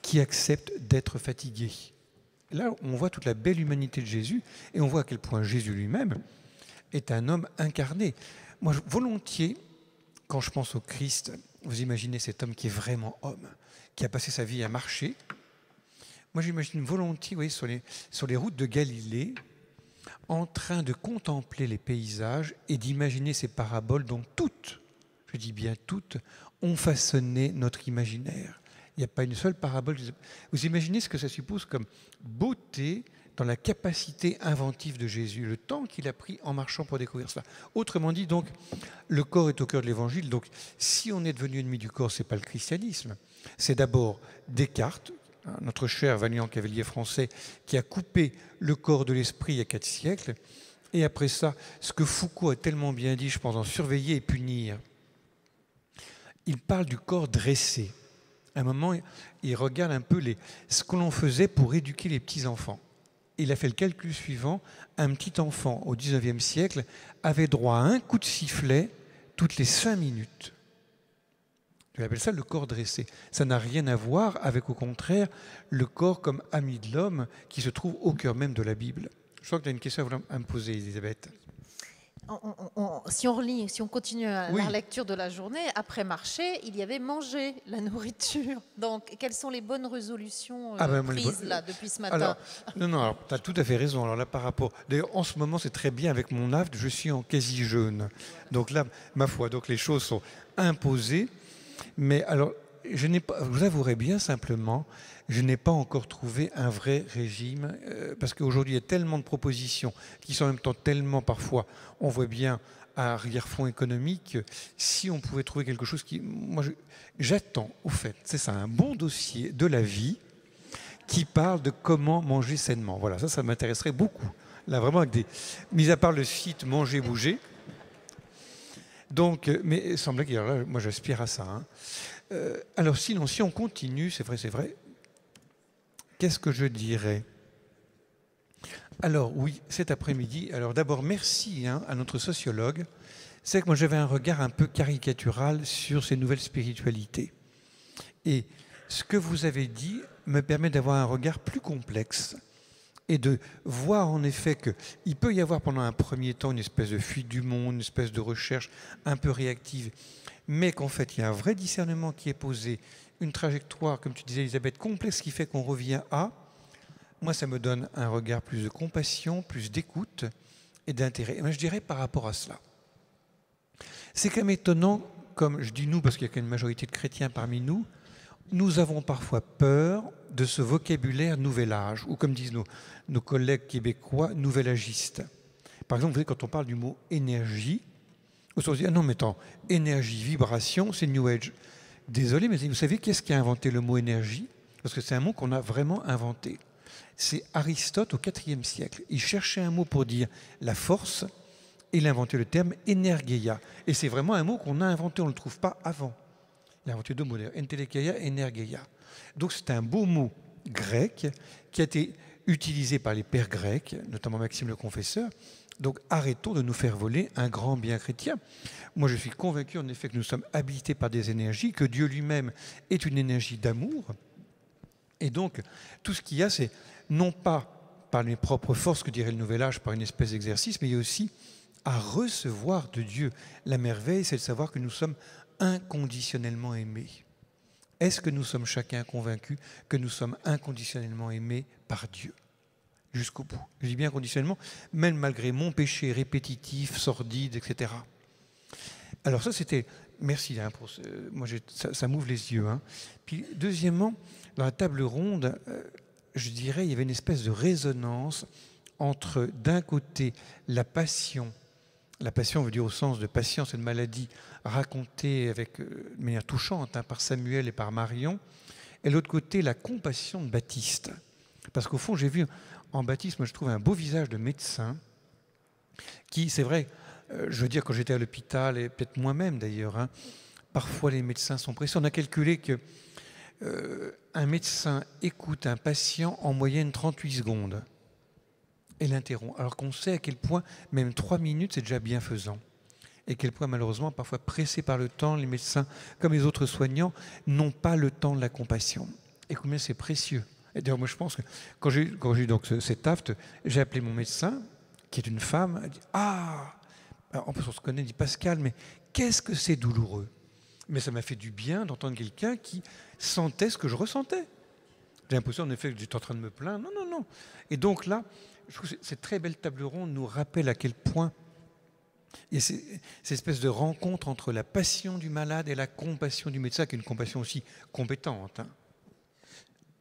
qui accepte d'être fatigué. Là, on voit toute la belle humanité de Jésus et on voit à quel point Jésus lui-même est un homme incarné. Moi, volontiers, quand je pense au Christ, vous imaginez cet homme qui est vraiment homme, qui a passé sa vie à marcher. Moi, j'imagine volontiers, vous voyez, sur les routes de Galilée, en train de contempler les paysages et d'imaginer ces paraboles dont toutes, je dis bien toutes, ont façonné notre imaginaire. Il n'y a pas une seule parabole. Vous imaginez ce que ça suppose comme beauté dans la capacité inventive de Jésus, le temps qu'il a pris en marchant pour découvrir cela. Autrement dit, donc, le corps est au cœur de l'Évangile. Donc, si on est devenu ennemi du corps, ce n'est pas le christianisme. C'est d'abord Descartes, notre cher valiant cavalier français, qui a coupé le corps de l'esprit il y a 4 siècles. Et après ça, ce que Foucault a tellement bien dit, je pense, en surveiller et punir. Il parle du corps dressé. À un moment, il regarde un peu ce que l'on faisait pour éduquer les petits-enfants. Il a fait le calcul suivant. Un petit enfant au XIXe siècle avait droit à un coup de sifflet toutes les 5 minutes. Je appelle ça le corps dressé. Ça n'a rien à voir avec, au contraire, le corps comme ami de l'homme qui se trouve au cœur même de la Bible. Je crois que tu as une question à me poser, Elisabeth. Si on continue la lecture de la journée, après marcher, il y avait manger la nourriture. Donc, quelles sont les bonnes résolutions prises là, depuis ce matin? Alors, tu as tout à fait raison. Alors là, par rapport... D'ailleurs, en ce moment, c'est très bien avec mon AFD, je suis en quasi-jeûne. Donc là, ma foi, donc les choses sont imposées. Mais alors, vous avouerez bien simplement, je n'ai pas encore trouvé un vrai régime, parce qu'aujourd'hui, il y a tellement de propositions qui sont en même temps tellement, parfois, on voit bien, à arrière-fond économique, si on pouvait trouver quelque chose qui... Moi, j'attends, au fait, c'est ça, un bon dossier de la vie qui parle de comment manger sainement. Voilà, ça m'intéresserait beaucoup. Là, vraiment, mis à part le site Manger, Bouger. Donc, mais il semblait que là, moi, j'aspire à ça. Hein. Alors, sinon, si on continue, c'est vrai, qu'est-ce que je dirais? Alors, oui, cet après-midi, alors d'abord, merci à notre sociologue. C'est que moi, j'avais un regard un peu caricatural sur ces nouvelles spiritualités. Et ce que vous avez dit me permet d'avoir un regard plus complexe et de voir en effet qu'il peut y avoir pendant un premier temps une espèce de fuite du monde, une espèce de recherche un peu réactive, mais qu'en fait, il y a un vrai discernement qui est posé, une trajectoire, comme tu disais, Elisabeth, complexe qui fait qu'on revient à... Moi, ça me donne un regard plus de compassion, plus d'écoute et d'intérêt. Et moi, je dirais par rapport à cela. C'est quand même étonnant, comme je dis nous, parce qu'il y a quand même une majorité de chrétiens parmi nous, nous avons parfois peur de ce vocabulaire nouvel âge, ou comme disent nos collègues québécois, nouvel âgiste. Par exemple, vous savez, quand on parle du mot énergie, on se dit, ah non, mais attends, énergie, vibration, c'est New Age. Désolé, mais vous savez qu'est-ce qui a inventé le mot énergie? Parce que c'est un mot qu'on a vraiment inventé. C'est Aristote au IVe siècle. Il cherchait un mot pour dire la force, et il a inventé le terme énergeia. Et c'est vraiment un mot qu'on a inventé, on ne le trouve pas avant. Il a inventé 2 mots d'ailleurs, entelecheia et energeia. Donc c'est un beau mot grec qui a été utilisé par les pères grecs, notamment Maxime le Confesseur. Donc arrêtons de nous faire voler un grand bien chrétien. Moi je suis convaincu en effet que nous sommes habités par des énergies, que Dieu lui-même est une énergie d'amour. Et donc tout ce qu'il y a, c'est non pas par mes propres forces, que dirait le Nouvel Âge, par une espèce d'exercice, mais il y a aussi à recevoir de Dieu. La merveille, c'est de savoir que nous sommes inconditionnellement aimés. Est-ce que nous sommes chacun convaincus que nous sommes inconditionnellement aimés par Dieu jusqu'au bout? Je dis bien inconditionnellement, même malgré mon péché répétitif, sordide, etc. Alors ça, c'était... Merci, pour moi, ça m'ouvre les yeux. Puis deuxièmement, dans la table ronde, je dirais, il y avait une espèce de résonance entre, d'un côté, la passion La passion veut dire au sens de patience et de maladie, racontée de manière touchante par Samuel et par Marion. Et de l'autre côté, la compassion de Baptiste. Parce qu'au fond, j'ai vu en Baptiste, moi je trouve un beau visage de médecin qui, c'est vrai, je veux dire, quand j'étais à l'hôpital, et peut-être moi-même d'ailleurs, parfois les médecins sont pressés. On a calculé que un médecin écoute un patient en moyenne 38 secondes et l'interrompt. Alors qu'on sait à quel point, même 3 minutes, c'est déjà bienfaisant. Et à quel point, malheureusement, parfois pressés par le temps, les médecins, comme les autres soignants, n'ont pas le temps de la compassion. Et combien c'est précieux. Et d'ailleurs, moi, je pense que quand j'ai eu donc cet aft, j'ai appelé mon médecin, qui est une femme, elle dit « Ah !» En plus, on se connaît, dit « Pascal, mais qu'est-ce que c'est douloureux ?» Mais ça m'a fait du bien d'entendre quelqu'un qui sentait ce que je ressentais. J'ai l'impression, en effet, que j'étais en train de me plaindre. Non, non, non. Et donc là, je trouve que cette très belle table ronde nous rappelle à quel point il y a cette espèce de rencontre entre la passion du malade et la compassion du médecin, qui est une compassion aussi compétente.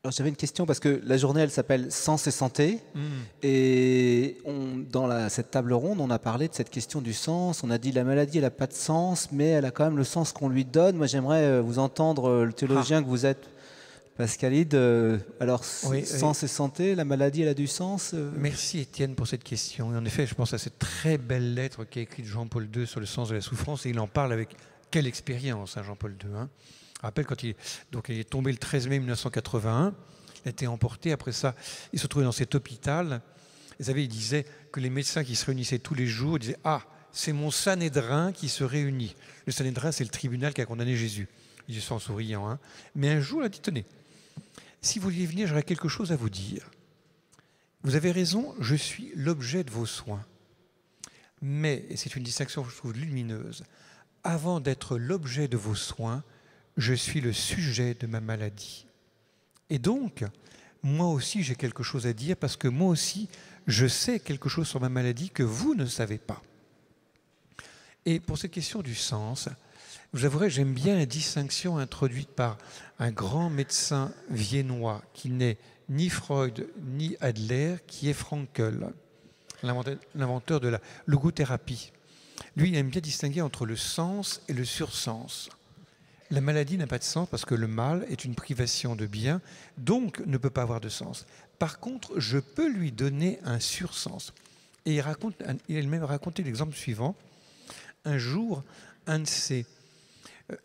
Alors, j'avais une question parce que la journée, elle s'appelle Sens et santé. Et dans cette table ronde, on a parlé de cette question du sens. On a dit la maladie, elle n'a pas de sens, mais elle a quand même le sens qu'on lui donne. Moi, j'aimerais vous entendre, le théologien que vous êtes, Pascalide. Alors, Oui, sens et santé, la maladie, elle a du sens Merci Étienne pour cette question. Et en effet, je pense à cette très belle lettre qu'a écrite Jean-Paul II sur le sens de la souffrance. Et il en parle avec quelle expérience, Jean-Paul II. Je rappelle quand il est tombé le 13 mai 1981, il a été emporté. Après ça, il se trouvait dans cet hôpital. Vous savez, il disait que les médecins qui se réunissaient tous les jours disaient « Ah, c'est mon Sanhédrin qui se réunit ». Le Sanhédrin, c'est le tribunal qui a condamné Jésus. Il dit ça en souriant. Mais un jour, il a dit « Tenez, si vous vouliez venir, j'aurais quelque chose à vous dire. Vous avez raison, je suis l'objet de vos soins. Mais, et c'est une distinction que je trouve lumineuse, avant d'être l'objet de vos soins, je suis le sujet de ma maladie. Et donc, moi aussi, j'ai quelque chose à dire parce que moi aussi, je sais quelque chose sur ma maladie que vous ne savez pas. Et pour cette question du sens, vous avouerez, j'aime bien la distinction introduite par un grand médecin viennois qui n'est ni Freud ni Adler, qui est Frankl, l'inventeur de la logothérapie. Lui, il aime bien distinguer entre le sens et le sursens. La maladie n'a pas de sens parce que le mal est une privation de bien, donc ne peut pas avoir de sens. Par contre, je peux lui donner un sursens. Et il a même raconté l'exemple suivant. Un jour, un de ses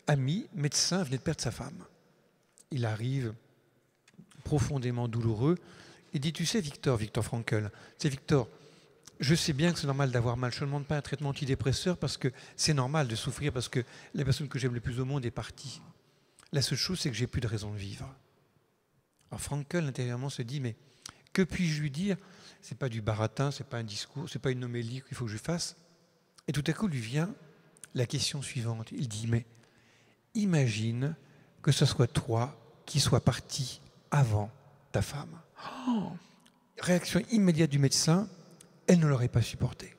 amis médecins venait de perdre sa femme. Il arrive profondément douloureux. Il dit, tu sais Victor Frankl, c'est Victor, je sais bien que c'est normal d'avoir mal, je ne demande pas un traitement antidépresseur parce que c'est normal de souffrir parce que la personne que j'aime le plus au monde est partie. La seule chose, c'est que j'ai plus de raison de vivre. Alors Frankl, intérieurement, se dit, mais que puis-je lui dire? C'est pas du baratin, c'est pas un discours, c'est pas une homélie qu'il faut que je fasse. Et tout à coup, lui vient la question suivante. Il dit, mais imagine que ce soit toi qui sois parti avant ta femme. Oh, réaction immédiate du médecin, elle ne l'aurait pas supporté.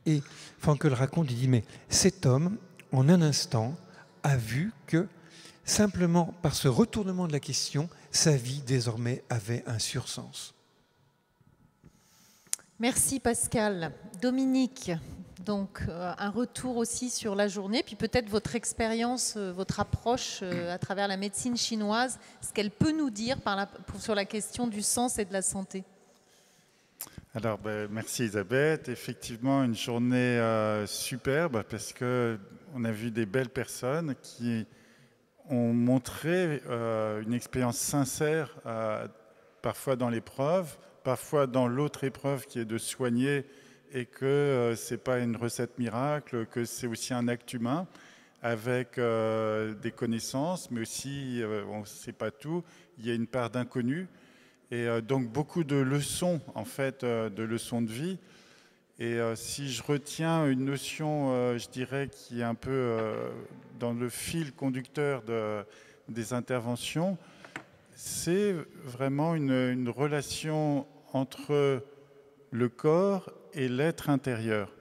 Et Frankl raconte, il dit, mais cet homme, en un instant, a vu que, simplement par ce retournement de la question, sa vie désormais avait un sursens. Merci Pascal. Dominique, donc un retour aussi sur la journée, puis peut-être votre expérience, votre approche à travers la médecine chinoise, ce qu'elle peut nous dire sur la question du sens et de la santé. Alors, merci Elisabeth. Effectivement, une journée superbe parce qu'on a vu des belles personnes qui ont montré une expérience sincère, parfois dans l'épreuve, parfois dans l'autre épreuve qui est de soigner et que ce n'est pas une recette miracle, que c'est aussi un acte humain avec des connaissances, mais aussi, on ne sait pas tout, il y a une part d'inconnu. Et donc beaucoup de leçons, en fait, de leçons de vie. Et si je retiens une notion, je dirais, qui est un peu dans le fil conducteur des interventions, c'est vraiment une relation entre le corps et l'être intérieur.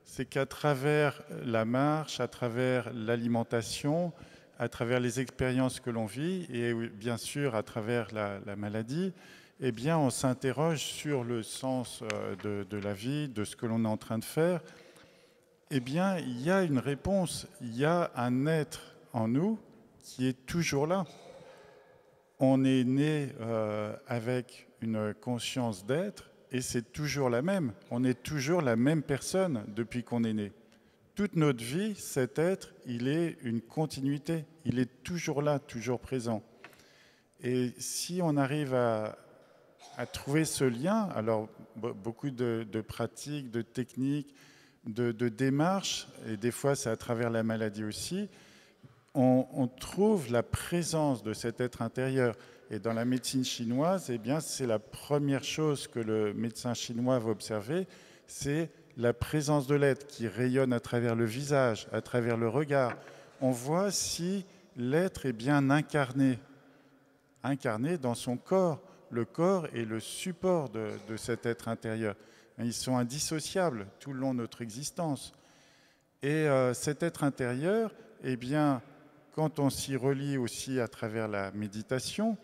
C'est qu'à travers la marche, à travers l'alimentation, à travers les expériences que l'on vit et bien sûr à travers la maladie, eh bien, on s'interroge sur le sens de la vie, de ce que l'on est en train de faire. Eh bien, il y a une réponse. Il y a un être en nous qui est toujours là. On est né avec une conscience d'être et c'est toujours la même. On est toujours la même personne depuis qu'on est né. Toute notre vie, cet être, il est une continuité. Il est toujours là, toujours présent. Et si on arrive à trouver ce lien, alors beaucoup de pratiques, de techniques, de démarches, et des fois c'est à travers la maladie aussi, on trouve la présence de cet être intérieur. Et dans la médecine chinoise, eh bien, c'est la première chose que le médecin chinois va observer, c'est la présence de l'être qui rayonne à travers le visage, à travers le regard. On voit si l'être est bien incarné dans son corps. Le corps est le support de cet être intérieur. Ils sont indissociables tout le long de notre existence. Et cet être intérieur, eh bien, quand on s'y relie aussi à travers la méditation,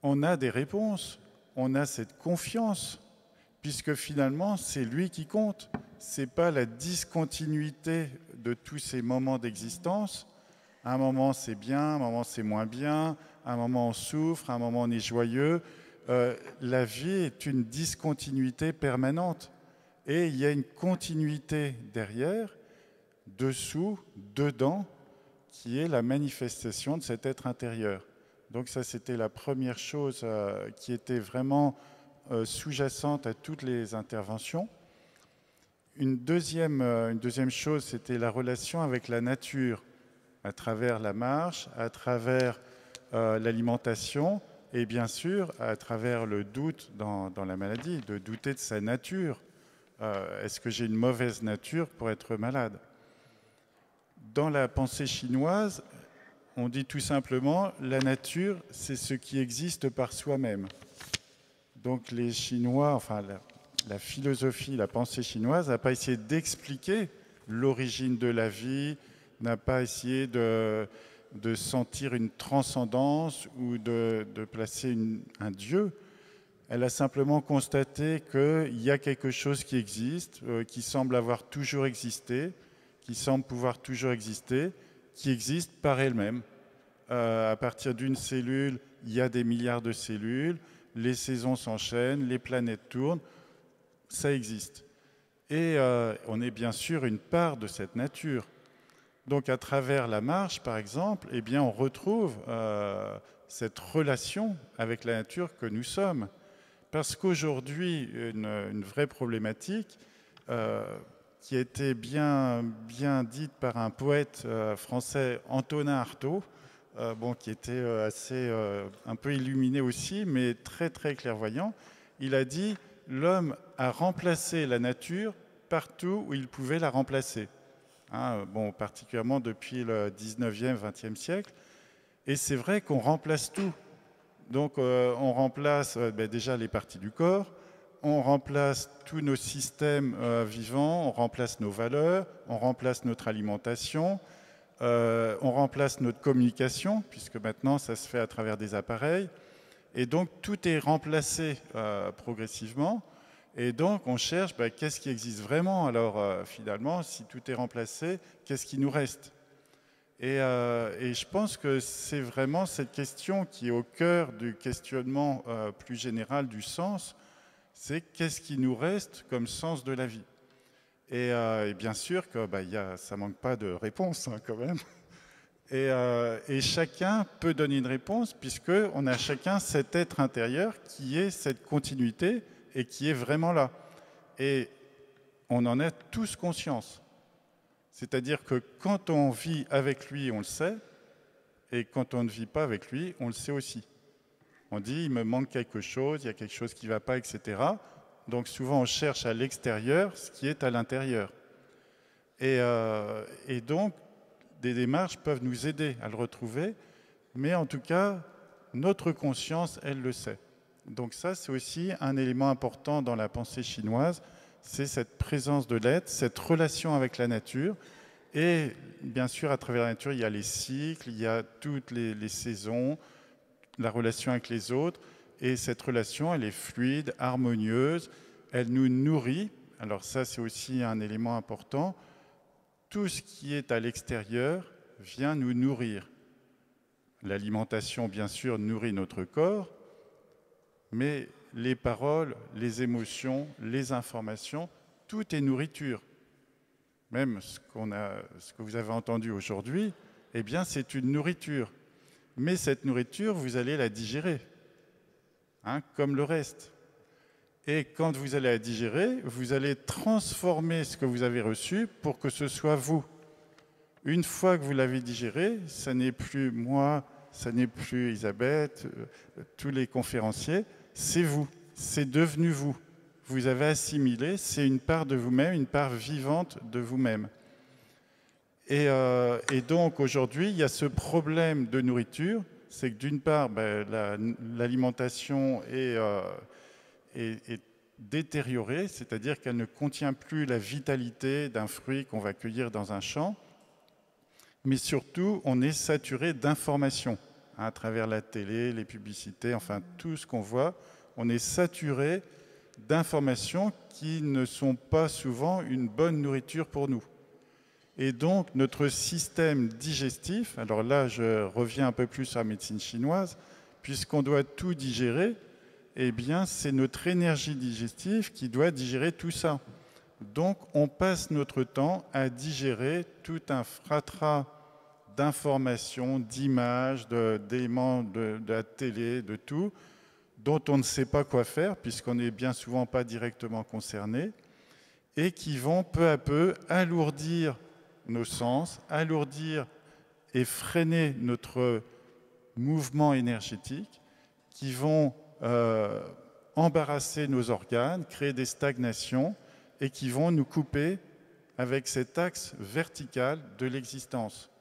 on a des réponses, on a cette confiance, puisque finalement, c'est lui qui compte. Ce n'est pas la discontinuité de tous ces moments d'existence. À un moment, c'est bien, à un moment, c'est moins bien, à un moment, on souffre, à un moment, on est joyeux. La vie est une discontinuité permanente. Et il y a une continuité derrière, dessous, dedans, qui est la manifestation de cet être intérieur. Donc ça, c'était la première chose qui était vraiment sous-jacente à toutes les interventions. Une deuxième chose, c'était la relation avec la nature, à travers la marche, à travers l'alimentation et bien sûr à travers le doute dans la maladie, de douter de sa nature. Est-ce que j'ai une mauvaise nature pour être malade ? Dans la pensée chinoise, on dit tout simplement la nature, c'est ce qui existe par soi-même. Donc les Chinois, enfin la philosophie, la pensée chinoise n'a pas essayé d'expliquer l'origine de la vie, n'a pas essayé de sentir une transcendance ou de placer un Dieu. Elle a simplement constaté qu'il y a quelque chose qui existe, qui semble avoir toujours existé, qui semble pouvoir toujours exister, qui existe par elle-même. À partir d'une cellule, il y a des milliards de cellules, les saisons s'enchaînent, les planètes tournent, ça existe. Et on est bien sûr une part de cette nature. Donc à travers la marche, par exemple, eh bien, on retrouve cette relation avec la nature que nous sommes. Parce qu'aujourd'hui, une vraie problématique qui a été bien dite par un poète français, Antonin Artaud, qui était un peu illuminé aussi, mais très très clairvoyant. Il a dit « L'homme a remplacé la nature partout où il pouvait la remplacer ». Particulièrement depuis le 19e, 20e siècle. Et c'est vrai qu'on remplace tout. Donc on remplace déjà les parties du corps, on remplace tous nos systèmes vivants, on remplace nos valeurs, on remplace notre alimentation, on remplace notre communication, puisque maintenant ça se fait à travers des appareils. Et donc tout est remplacé progressivement. Et donc on cherche qu'est-ce qui existe vraiment. Alors finalement, si tout est remplacé, qu'est-ce qui nous reste ? Et je pense que c'est vraiment cette question qui est au cœur du questionnement plus général du sens, c'est qu'est-ce qui nous reste comme sens de la vie ? Et bien sûr que ça manque pas de réponse quand même. Et chacun peut donner une réponse puisqu'on a chacun cet être intérieur qui est cette continuité et qui est vraiment là. Et on en a tous conscience. C'est-à-dire que quand on vit avec lui, on le sait, et quand on ne vit pas avec lui, on le sait aussi. On dit, il me manque quelque chose, il y a quelque chose qui ne va pas, etc. Donc souvent, on cherche à l'extérieur ce qui est à l'intérieur. Et donc, des démarches peuvent nous aider à le retrouver, mais en tout cas, notre conscience, elle le sait. Donc ça, c'est aussi un élément important dans la pensée chinoise, c'est cette présence de l'être, cette relation avec la nature. Et bien sûr, à travers la nature, il y a les cycles, il y a toutes les saisons, la relation avec les autres. Et cette relation, elle est fluide, harmonieuse, elle nous nourrit. Alors ça, c'est aussi un élément important. Tout ce qui est à l'extérieur vient nous nourrir. L'alimentation, bien sûr, nourrit notre corps, mais les paroles, les émotions, les informations, tout est nourriture. Même ce que vous avez entendu aujourd'hui, eh bien, c'est une nourriture. Mais cette nourriture, vous allez la digérer, comme le reste. Et quand vous allez la digérer, vous allez transformer ce que vous avez reçu pour que ce soit vous. Une fois que vous l'avez digéré, ça n'est plus moi, ça n'est plus Elisabeth, tous les conférenciers, c'est vous, c'est devenu vous. Vous avez assimilé, c'est une part de vous-même, une part vivante de vous-même. Et donc aujourd'hui, il y a ce problème de nourriture, c'est que d'une part, l'alimentation est détériorée, c'est-à-dire qu'elle ne contient plus la vitalité d'un fruit qu'on va cueillir dans un champ, mais surtout, on est saturé d'informations à travers la télé, les publicités, enfin tout ce qu'on voit, on est saturé d'informations qui ne sont pas souvent une bonne nourriture pour nous. Et donc, notre système digestif, alors là, je reviens un peu plus sur la médecine chinoise, puisqu'on doit tout digérer, eh bien, c'est notre énergie digestive qui doit digérer tout ça. Donc, on passe notre temps à digérer tout un fratras d'informations, d'images, d'éléments de la télé, de tout, dont on ne sait pas quoi faire, puisqu'on n'est bien souvent pas directement concerné, et qui vont peu à peu alourdir nos sens, alourdir et freiner notre mouvement énergétique, qui vont embarrasser nos organes, créer des stagnations, et qui vont nous couper avec cet axe vertical de l'existence.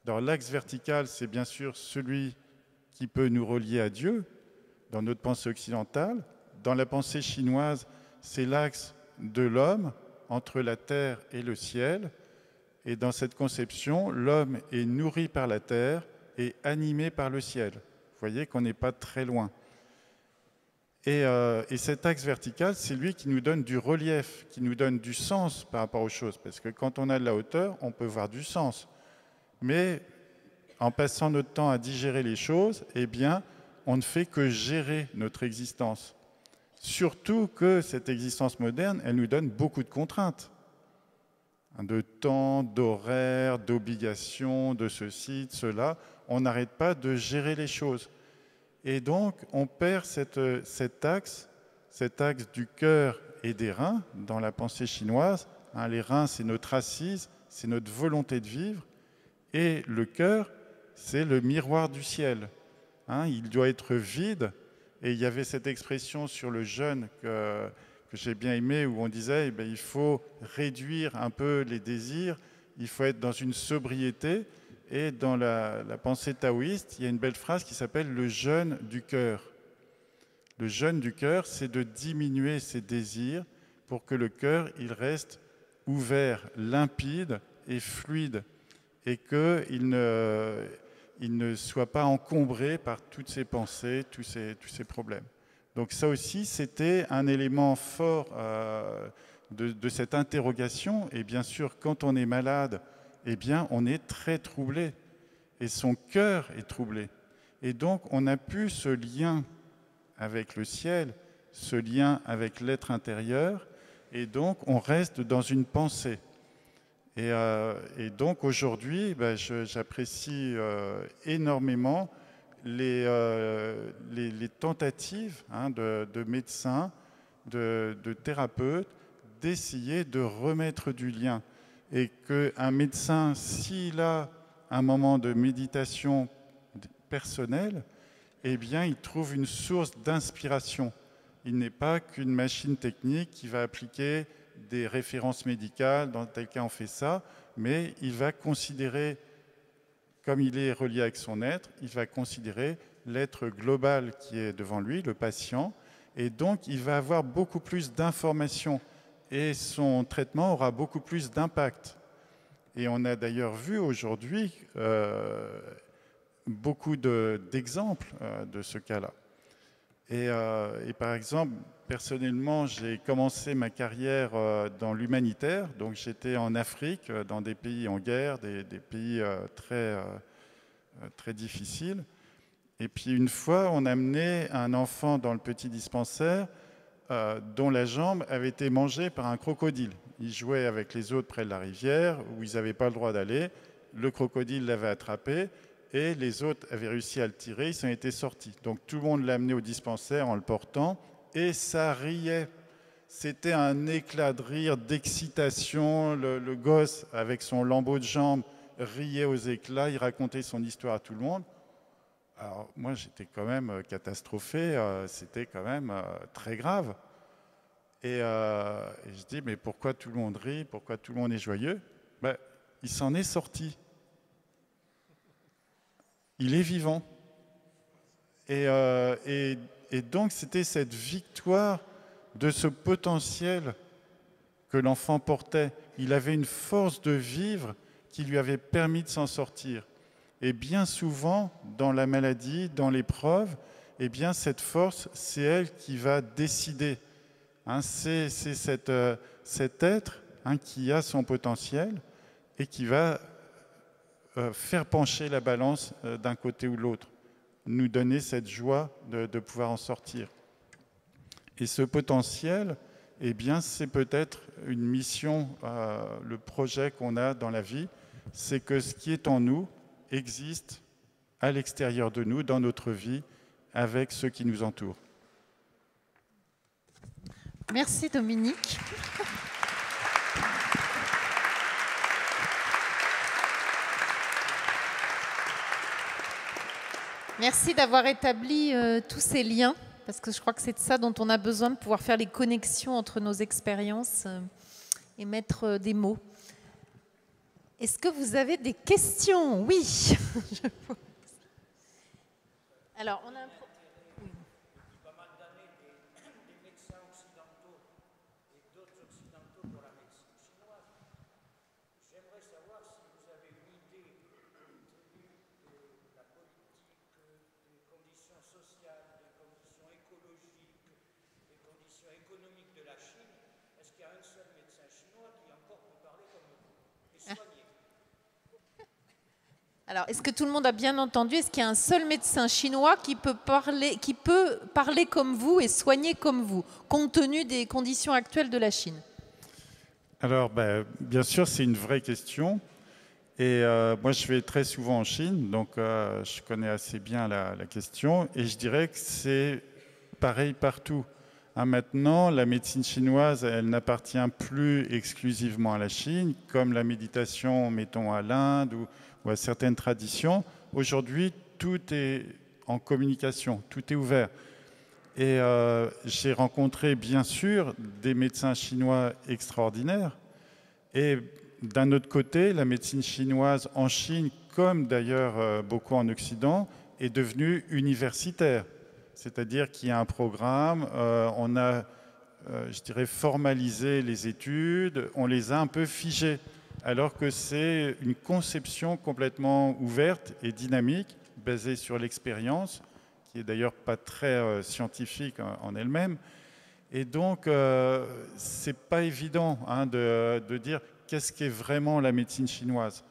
Alors l'axe vertical, c'est bien sûr celui qui peut nous relier à Dieu, dans notre pensée occidentale. Dans la pensée chinoise, c'est l'axe de l'homme entre la terre et le ciel. Et dans cette conception, l'homme est nourri par la terre et animé par le ciel. Vous voyez qu'on n'est pas très loin. Et cet axe vertical, c'est lui qui nous donne du relief, qui nous donne du sens par rapport aux choses. Parce que quand on a de la hauteur, on peut voir du sens. Mais en passant notre temps à digérer les choses, eh bien, on ne fait que gérer notre existence. Surtout que cette existence moderne, elle nous donne beaucoup de contraintes. De temps, d'horaire, d'obligations, de ceci, de cela. On n'arrête pas de gérer les choses. Et donc, on perd cet axe du cœur et des reins dans la pensée chinoise. Les reins, c'est notre assise, c'est notre volonté de vivre. Et le cœur, c'est le miroir du ciel. Il doit être vide. Et il y avait cette expression sur le jeûne que j'ai bien aimée, où on disait il faut réduire un peu les désirs, il faut être dans une sobriété. Et dans la pensée taoïste, il y a une belle phrase qui s'appelle le jeûne du cœur. Le jeûne du cœur, c'est de diminuer ses désirs pour que le cœur il reste ouvert, limpide et fluide, et qu'il ne soit pas encombré par toutes ces pensées, tous ces problèmes. Donc ça aussi, c'était un élément fort de cette interrogation. Et bien sûr, quand on est malade, eh bien, on est très troublé. Et son cœur est troublé. Et donc, on n'a plus ce lien avec le ciel, ce lien avec l'être intérieur. Et donc, on reste dans une pensée. Et donc, aujourd'hui, j'apprécie énormément les tentatives de médecins, de thérapeutes, d'essayer de remettre du lien. Et qu'un médecin, s'il a un moment de méditation personnelle, eh bien, il trouve une source d'inspiration. Il n'est pas qu'une machine technique qui va appliquer des références médicales, dans tel cas on fait ça, mais il va considérer, comme il est relié avec son être, il va considérer l'être global qui est devant lui, le patient, et donc il va avoir beaucoup plus d'informations. Et son traitement aura beaucoup plus d'impact. Et on a d'ailleurs vu aujourd'hui beaucoup d'exemples de ce cas-là. Et par exemple, personnellement, j'ai commencé ma carrière dans l'humanitaire. Donc j'étais en Afrique, dans des pays en guerre, des pays très difficiles. Et puis une fois, on a amené un enfant dans le petit dispensaire dont la jambe avait été mangée par un crocodile. Il jouait avec les autres près de la rivière où ils n'avaient pas le droit d'aller. Le crocodile l'avait attrapé et les autres avaient réussi à le tirer. Ils s'en étaient sortis. Donc tout le monde l'a amené au dispensaire en le portant et ça riait. C'était un éclat de rire, d'excitation. Le gosse, avec son lambeau de jambe, riait aux éclats. Il racontait son histoire à tout le monde. Alors moi, j'étais quand même catastrophé. C'était quand même très grave. Et je dis, mais pourquoi tout le monde rit? Pourquoi tout le monde est joyeux? Ben, il s'en est sorti. Il est vivant. Et donc, c'était cette victoire de ce potentiel que l'enfant portait. Il avait une force de vivre qui lui avait permis de s'en sortir. Et bien souvent, dans la maladie, dans l'épreuve, eh bien, cette force, c'est elle qui va décider. Hein, c'est cet être qui a son potentiel et qui va faire pencher la balance d'un côté ou de l'autre, nous donner cette joie de pouvoir en sortir. Et ce potentiel, eh bien, c'est peut-être une mission, le projet qu'on a dans la vie, c'est que ce qui est en nous existe à l'extérieur de nous, dans notre vie, avec ceux qui nous entourent. Merci Dominique. Merci d'avoir établi tous ces liens, parce que je crois que c'est de ça dont on a besoin, de pouvoir faire les connexions entre nos expériences et mettre des mots. Est-ce que vous avez des questions? Oui. Alors, on a un... Alors, est-ce que tout le monde a bien entendu? Est-ce qu'il y a un seul médecin chinois qui peut parler comme vous et soigner comme vous, compte tenu des conditions actuelles de la Chine? Alors, bien sûr, c'est une vraie question. Et moi, je vais très souvent en Chine, donc je connais assez bien la question. Et je dirais que c'est pareil partout. Maintenant, la médecine chinoise, elle n'appartient plus exclusivement à la Chine, comme la méditation, mettons, à l'Inde ou à certaines traditions. Aujourd'hui, tout est en communication, tout est ouvert. Et j'ai rencontré, bien sûr, des médecins chinois extraordinaires. Et d'un autre côté, la médecine chinoise en Chine, comme d'ailleurs beaucoup en Occident, est devenue universitaire. C'est-à-dire qu'il y a un programme, on a, je dirais, formalisé les études, on les a un peu figées, alors que c'est une conception complètement ouverte et dynamique, basée sur l'expérience, qui est d'ailleurs pas très scientifique en elle-même. Et donc, c'est pas évident de dire qu'est-ce qu'est vraiment la médecine chinoise.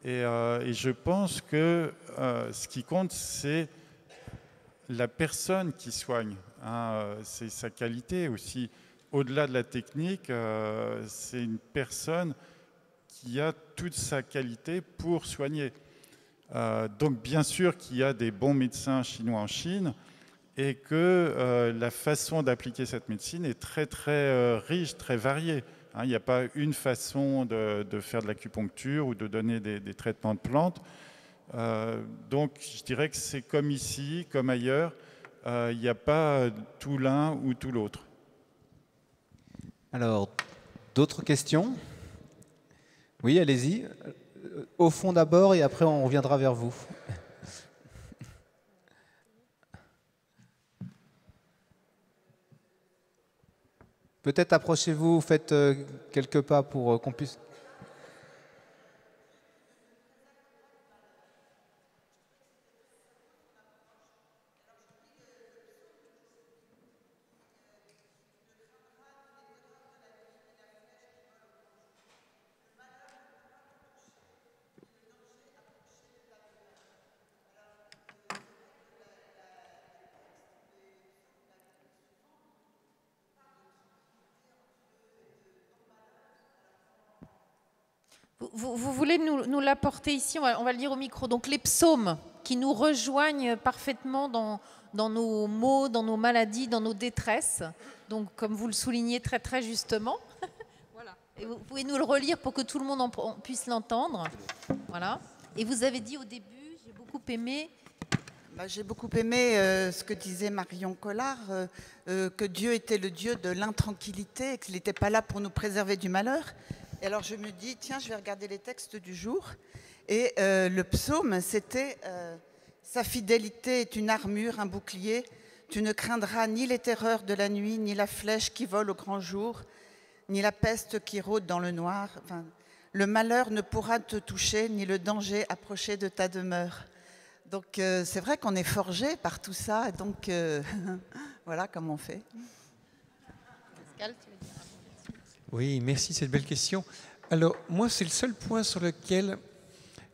Et je pense que ce qui compte, c'est la personne qui soigne, c'est sa qualité aussi. Au-delà de la technique, c'est une personne qui a toute sa qualité pour soigner. Donc bien sûr qu'il y a des bons médecins chinois en Chine et que la façon d'appliquer cette médecine est très très riche, très variée. Il n'y a pas une façon de faire de l'acupuncture ou de donner des traitements de plantes. Donc je dirais que c'est comme ici, comme ailleurs, il n'y a pas tout l'un ou tout l'autre. Alors, d'autres questions? Oui, allez-y. Au fond d'abord et après on reviendra vers vous. Peut-être approchez-vous, faites quelques pas pour qu'on puisse... Vous voulez nous l'apporter ici, on va le dire au micro. Donc les psaumes qui nous rejoignent parfaitement dans nos maux, dans nos maladies, dans nos détresses. Donc comme vous le soulignez très très justement. Voilà. Et vous pouvez nous le relire pour que tout le monde puisse l'entendre. Voilà. Et vous avez dit au début, j'ai beaucoup aimé... J'ai beaucoup aimé ce que disait Marion Collard, que Dieu était le Dieu de l'intranquillité et qu'il n'était pas là pour nous préserver du malheur. Et alors je me dis, tiens, je vais regarder les textes du jour. Et le psaume, c'était « Sa fidélité est une armure, un bouclier. Tu ne craindras ni les terreurs de la nuit, ni la flèche qui vole au grand jour, ni la peste qui rôde dans le noir. Enfin, le malheur ne pourra te toucher, ni le danger approcher de ta demeure. » Donc c'est vrai qu'on est forgé par tout ça. Donc voilà comment on fait. Pascal, tu veux dire? Oui, merci, c'est une belle question. Alors, moi, c'est le seul point sur lequel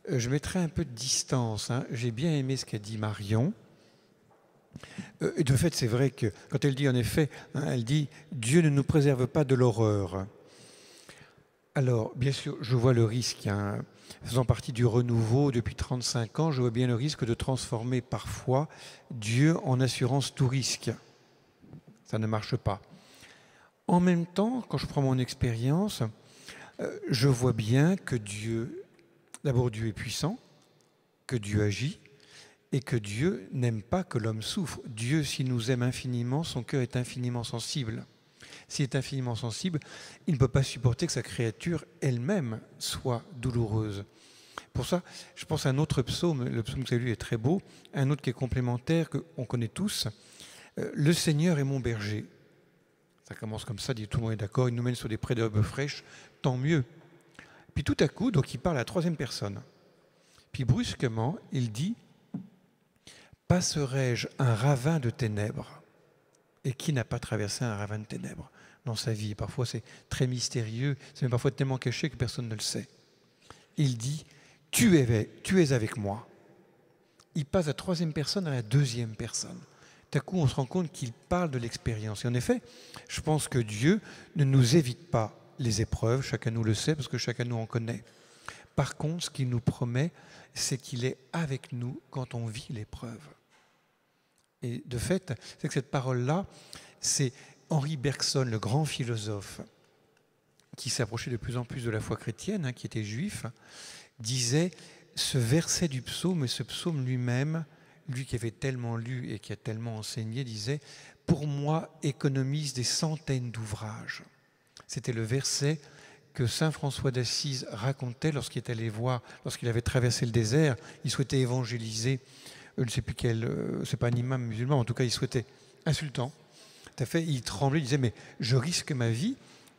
je mettrai un peu de distance. J'ai bien aimé ce qu'a dit Marion. Et de fait, c'est vrai que quand elle dit, en effet, elle dit « Dieu ne nous préserve pas de l'horreur ». Alors, bien sûr, je vois le risque, faisant partie du renouveau depuis 35 ans, je vois bien le risque de transformer parfois Dieu en assurance tout risque. Ça ne marche pas. En même temps, quand je prends mon expérience, je vois bien que Dieu, d'abord Dieu est puissant, que Dieu agit et que Dieu n'aime pas que l'homme souffre. Dieu, s'il nous aime infiniment, son cœur est infiniment sensible. S'il est infiniment sensible, il ne peut pas supporter que sa créature elle-même soit douloureuse. Pour ça, je pense à un autre psaume, le psaume que vous avez lu est très beau, un autre qui est complémentaire, qu'on connaît tous. Le Seigneur est mon berger. Ça commence comme ça, dit tout le monde est d'accord, il nous mène sur des prés d'herbes fraîches, tant mieux. Puis tout à coup, donc il parle à la troisième personne. Puis brusquement, il dit « Passerai-je un ravin de ténèbres ?» Et qui n'a pas traversé un ravin de ténèbres dans sa vie? Parfois, c'est très mystérieux, c'est même parfois tellement caché que personne ne le sait. Il dit « Tu es avec moi ». Il passe de la troisième personne à la deuxième personne. Tout à coup, on se rend compte qu'il parle de l'expérience. Et en effet, je pense que Dieu ne nous évite pas les épreuves, chacun nous le sait, parce que chacun nous en connaît. Par contre, ce qu'il nous promet, c'est qu'il est avec nous quand on vit l'épreuve. Et de fait, c'est que cette parole-là, c'est Henri Bergson, le grand philosophe, qui s'approchait de plus en plus de la foi chrétienne, qui était juif, disait ce verset du psaume, et ce psaume lui-même, lui qui avait tellement lu et qui a tellement enseigné, disait « Pour moi, économise des centaines d'ouvrages ». C'était le verset que saint François d'Assise racontait lorsqu'il est allé voir, lorsqu'il avait traversé le désert, il souhaitait évangéliser, je ne sais plus quel, c'est pas un imam musulman, en tout cas il souhaitait, insultant, tout à fait, il tremblait, il disait « Mais je risque ma vie »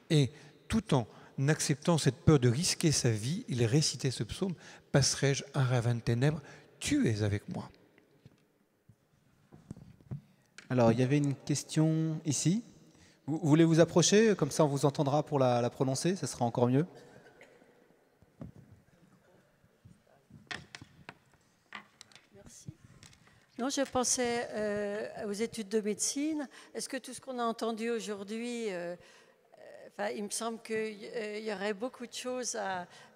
et tout en acceptant cette peur de risquer sa vie, il récitait ce psaume « Passerai-je un ravin de ténèbres, tu es avec moi ». Alors, il y avait une question ici. Vous voulez vous approcher? Comme ça, on vous entendra pour la prononcer. Ce sera encore mieux. Merci. Non, je pensais aux études de médecine. Est-ce que tout ce qu'on a entendu aujourd'hui, il me semble qu'il y aurait beaucoup de choses,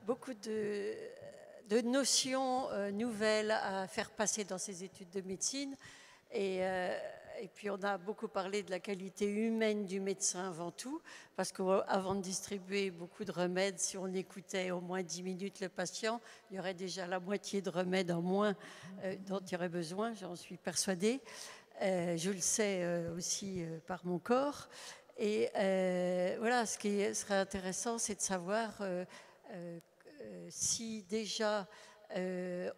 beaucoup de notions nouvelles à faire passer dans ces études de médecine. Et puis on a beaucoup parlé de la qualité humaine du médecin avant tout, parce qu'avant de distribuer beaucoup de remèdes, si on écoutait au moins 10 minutes le patient, il y aurait déjà la moitié de remèdes en moins dont il y aurait besoin, j'en suis persuadée. Je le sais aussi par mon corps. Et voilà, ce qui serait intéressant, c'est de savoir si déjà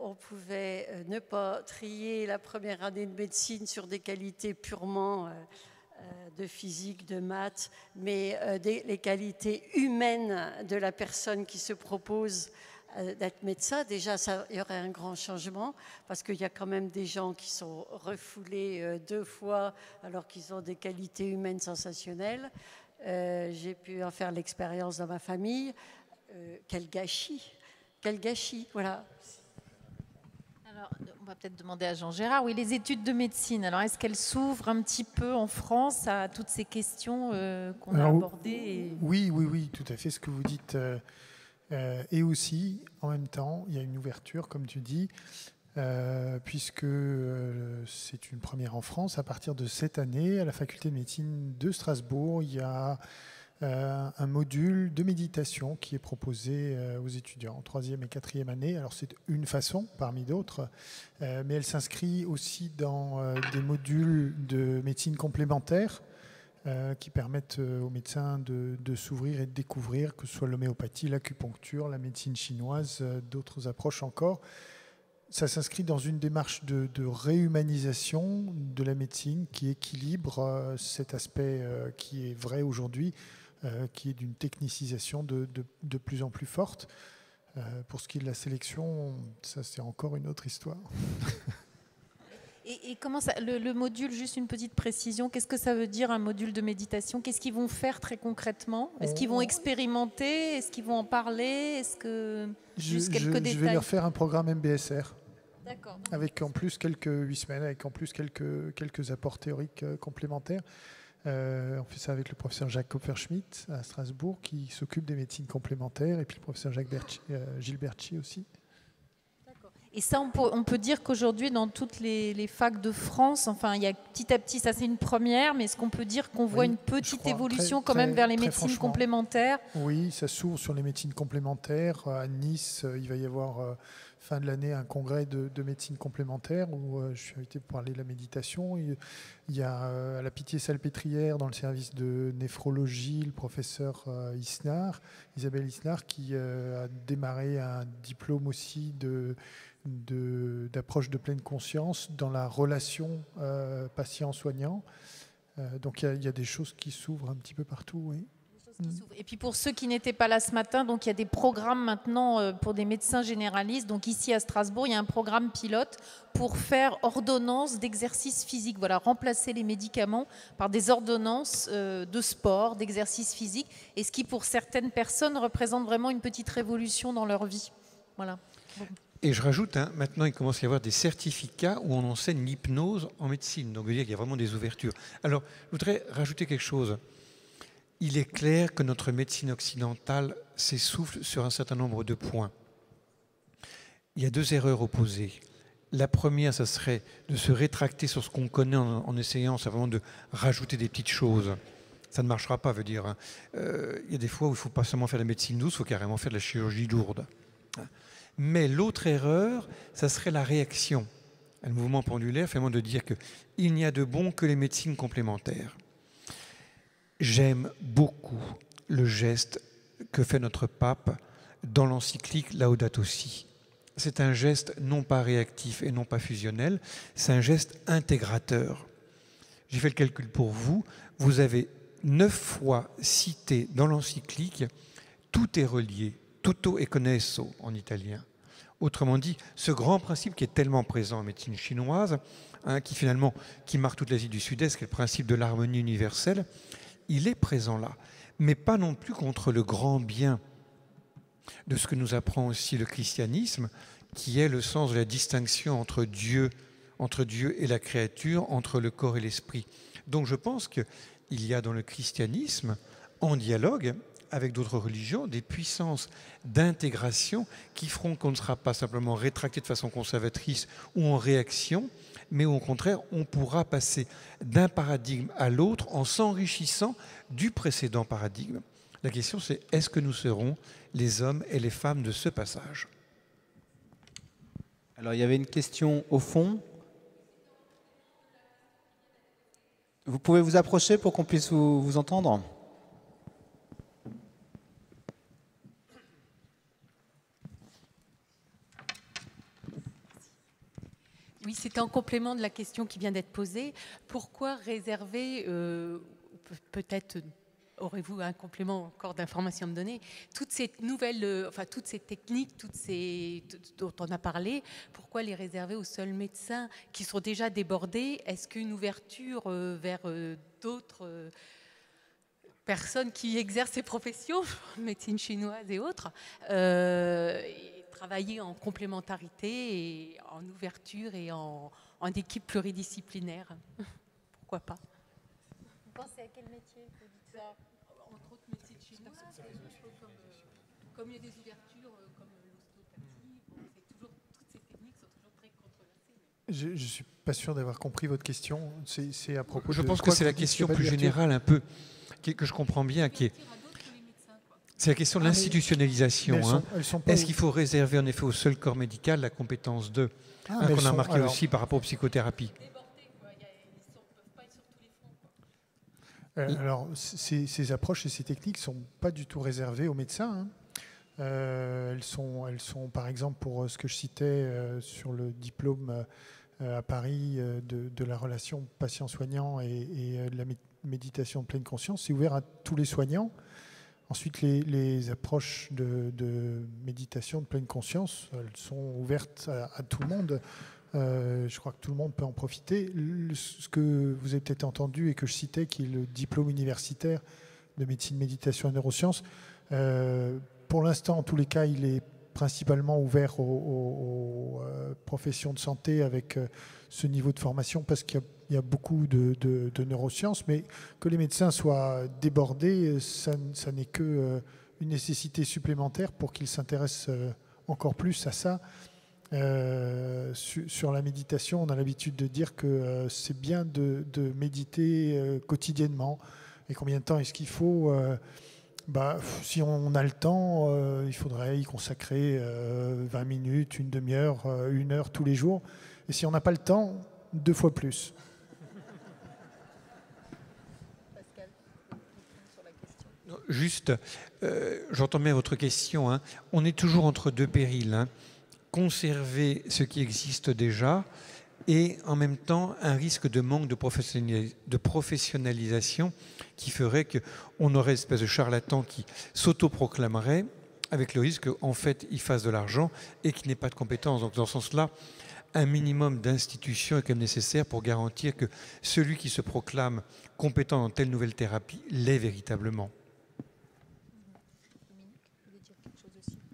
on pouvait ne pas trier la première année de médecine sur des qualités purement de physique, de maths, mais les qualités humaines de la personne qui se propose d'être médecin. Déjà, il y aurait un grand changement, parce qu'il y a quand même des gens qui sont refoulés 2 fois alors qu'ils ont des qualités humaines sensationnelles. J'ai pu en faire l'expérience dans ma famille. Quel gâchis! Quel gâchis, voilà. Alors, on va peut-être demander à Jean-Gérard. Oui, les études de médecine, alors est-ce qu'elles s'ouvrent un petit peu en France à toutes ces questions qu'on a abordées Oui, tout à fait, ce que vous dites Et aussi, en même temps, il y a une ouverture, comme tu dis, puisque c'est une première en France. À partir de cette année, à la faculté de médecine de Strasbourg, il y a un module de méditation qui est proposé aux étudiants en 3e et 4e année. Alors c'est une façon parmi d'autres, mais elle s'inscrit aussi dans des modules de médecine complémentaire qui permettent aux médecins de s'ouvrir et de découvrir, que ce soit l'homéopathie, l'acupuncture, la médecine chinoise, d'autres approches encore. Ça s'inscrit dans une démarche de réhumanisation de la médecine qui équilibre cet aspect qui est vrai aujourd'hui, qui est d'une technicisation de plus en plus forte. Pour ce qui est de la sélection, ça c'est encore une autre histoire. Et comment ça, le module, juste une petite précision, qu'est-ce que ça veut dire un module de méditation? Qu'est-ce qu'ils vont faire très concrètement? Est-ce qu'ils vont expérimenter? Est-ce qu'ils vont en parler? Est-ce que juste quelques détails? Je vais leur faire un programme MBSR. D'accord. Avec en plus quelques 8 semaines, avec en plus quelques apports théoriques complémentaires. On fait ça avec le professeur Jacques Kopferschmidt à Strasbourg qui s'occupe des médecines complémentaires et puis le professeur Gilles Bertschy aussi. Et ça, on peut dire qu'aujourd'hui, dans toutes les facs de France, enfin, il y a petit à petit, ça c'est une première, mais est-ce qu'on peut dire qu'on voit une petite évolution quand même vers les médecines complémentaires? Oui, ça s'ouvre sur les médecines complémentaires. À Nice, il va y avoir fin de l'année un congrès de médecine complémentaire où je suis invité pour parler de la méditation. Il y a à la Pitié-Salpêtrière, dans le service de néphrologie, le professeur Isabelle Isnard, qui a démarré un diplôme aussi d'approche de pleine conscience dans la relation patient-soignant. Donc il y a des choses qui s'ouvrent un petit peu partout, oui. Et puis pour ceux qui n'étaient pas là ce matin, donc il y a des programmes maintenant pour des médecins généralistes. Donc ici à Strasbourg, il y a un programme pilote pour faire ordonnance d'exercice physique. Voilà, remplacer les médicaments par des ordonnances de sport, d'exercice physique. Et ce qui pour certaines personnes représente vraiment une petite révolution dans leur vie. Voilà. Bon. Et je rajoute, maintenant il commence à y avoir des certificats où on enseigne l'hypnose en médecine. Donc, je veux dire qu'il y a vraiment des ouvertures. Alors, je voudrais rajouter quelque chose. Il est clair que notre médecine occidentale s'essouffle sur un certain nombre de points. Il y a 2 erreurs opposées. La première, ça serait de se rétracter sur ce qu'on connaît en essayant simplement de rajouter des petites choses. Ça ne marchera pas, veut dire. Il y a des fois où il ne faut pas seulement faire de la médecine douce, il faut carrément faire de la chirurgie lourde. Mais l'autre erreur, ça serait la réaction. Le mouvement pendulaire fait de dire qu'il n'y a de bon que les médecines complémentaires. J'aime beaucoup le geste que fait notre pape dans l'encyclique Laudato Si. C'est un geste non pas réactif et non pas fusionnel, c'est un geste intégrateur. J'ai fait le calcul pour vous. Vous avez 9 fois cité dans l'encyclique « tout est relié », tutto è connesso en italien. Autrement dit, ce grand principe qui est tellement présent en médecine chinoise, qui marque toute l'Asie du Sud-Est, qui est le principe de l'harmonie universelle, il est présent là, mais pas non plus contre le grand bien de ce que nous apprend aussi le christianisme, qui est le sens de la distinction entre Dieu et la créature, entre le corps et l'esprit. Donc je pense qu'il y a dans le christianisme, en dialogue avec d'autres religions, des puissances d'intégration qui feront qu'on ne sera pas simplement rétracté de façon conservatrice ou en réaction, mais au contraire, on pourra passer d'un paradigme à l'autre en s'enrichissant du précédent paradigme. La question, c'est est-ce que nous serons les hommes et les femmes de ce passage? Alors, il y avait une question au fond. Vous pouvez vous approcher pour qu'on puisse vous entendre? Oui, c'était en complément de la question qui vient d'être posée. Pourquoi réserver, peut-être aurez-vous un complément encore d'informations à me donner, toutes ces nouvelles, toutes ces techniques, dont on a parlé, pourquoi les réserver aux seuls médecins qui sont déjà débordés? Est-ce qu'une ouverture vers d'autres personnes qui exercent ces professions, médecine chinoise et autres, travailler en complémentarité et en ouverture et en équipe pluridisciplinaire. Pourquoi pas? Vous pensez à quel métier? Entre autres médecine chinoise, comme il y a des ouvertures comme l'ostéopathie, toutes ces techniques sont toujours très controversées. Je ne suis pas sûr d'avoir compris votre question. C'est à propos Je de pense quoi que c'est la vous dites question qu'il y a pas plus d'ouverture générale un peu, que je comprends bien, qui est... C'est la question de l'institutionnalisation. Est-ce qu'il faut réserver en effet au seul corps médical la compétence de qu'on a marqué aussi par rapport aux psychothérapies. Alors, ces approches et ces techniques ne sont pas du tout réservées aux médecins. Elles sont, par exemple, pour ce que je citais sur le diplôme à Paris de la relation patient-soignant et de la méditation de pleine conscience, c'est ouvert à tous les soignants. Ensuite, les approches de méditation de pleine conscience, elles sont ouvertes à tout le monde. Je crois que tout le monde peut en profiter. Ce que vous avez peut-être entendu et que je citais, qui est le diplôme universitaire de médecine, méditation et neurosciences, pour l'instant, en tous les cas, il est principalement ouvert aux professions de santé avec ce niveau de formation parce qu'il y a beaucoup de neurosciences, mais que les médecins soient débordés, ça n'est qu'une nécessité supplémentaire pour qu'ils s'intéressent encore plus à ça. Sur la méditation, on a l'habitude de dire que c'est bien de méditer quotidiennement. Et combien de temps est-ce qu'il faut si on a le temps, il faudrait y consacrer 20 minutes, une demi-heure, 1 heure tous les jours. Et si on n'a pas le temps, 2 fois plus. Juste, j'entends bien votre question. On est toujours entre deux périls. Conserver ce qui existe déjà et en même temps un risque de manque de professionnalisation qui ferait qu'on aurait une espèce de charlatan qui s'autoproclamerait avec le risque qu'en fait il fasse de l'argent et qu'il n'ait pas de compétences. Donc dans ce sens-là, un minimum d'institution est quand même nécessaire pour garantir que celui qui se proclame compétent dans telle nouvelle thérapie l'est véritablement.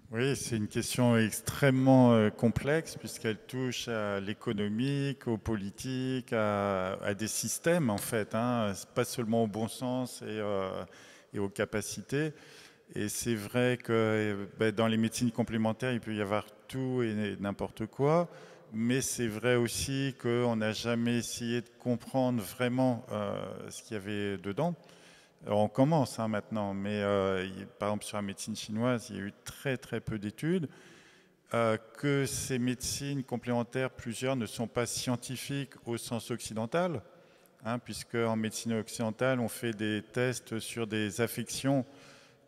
Oui, c'est une question extrêmement complexe puisqu'elle touche à l'économique, aux politiques, à des systèmes en fait, pas seulement au bon sens et aux capacités. Et c'est vrai que dans les médecines complémentaires, il peut y avoir tout et n'importe quoi, mais c'est vrai aussi qu'on n'a jamais essayé de comprendre vraiment ce qu'il y avait dedans. Alors on commence maintenant, mais par exemple sur la médecine chinoise, il y a eu très très peu d'études. Que ces médecines complémentaires, plusieurs ne sont pas scientifiques au sens occidental, puisque en médecine occidentale, on fait des tests sur des affections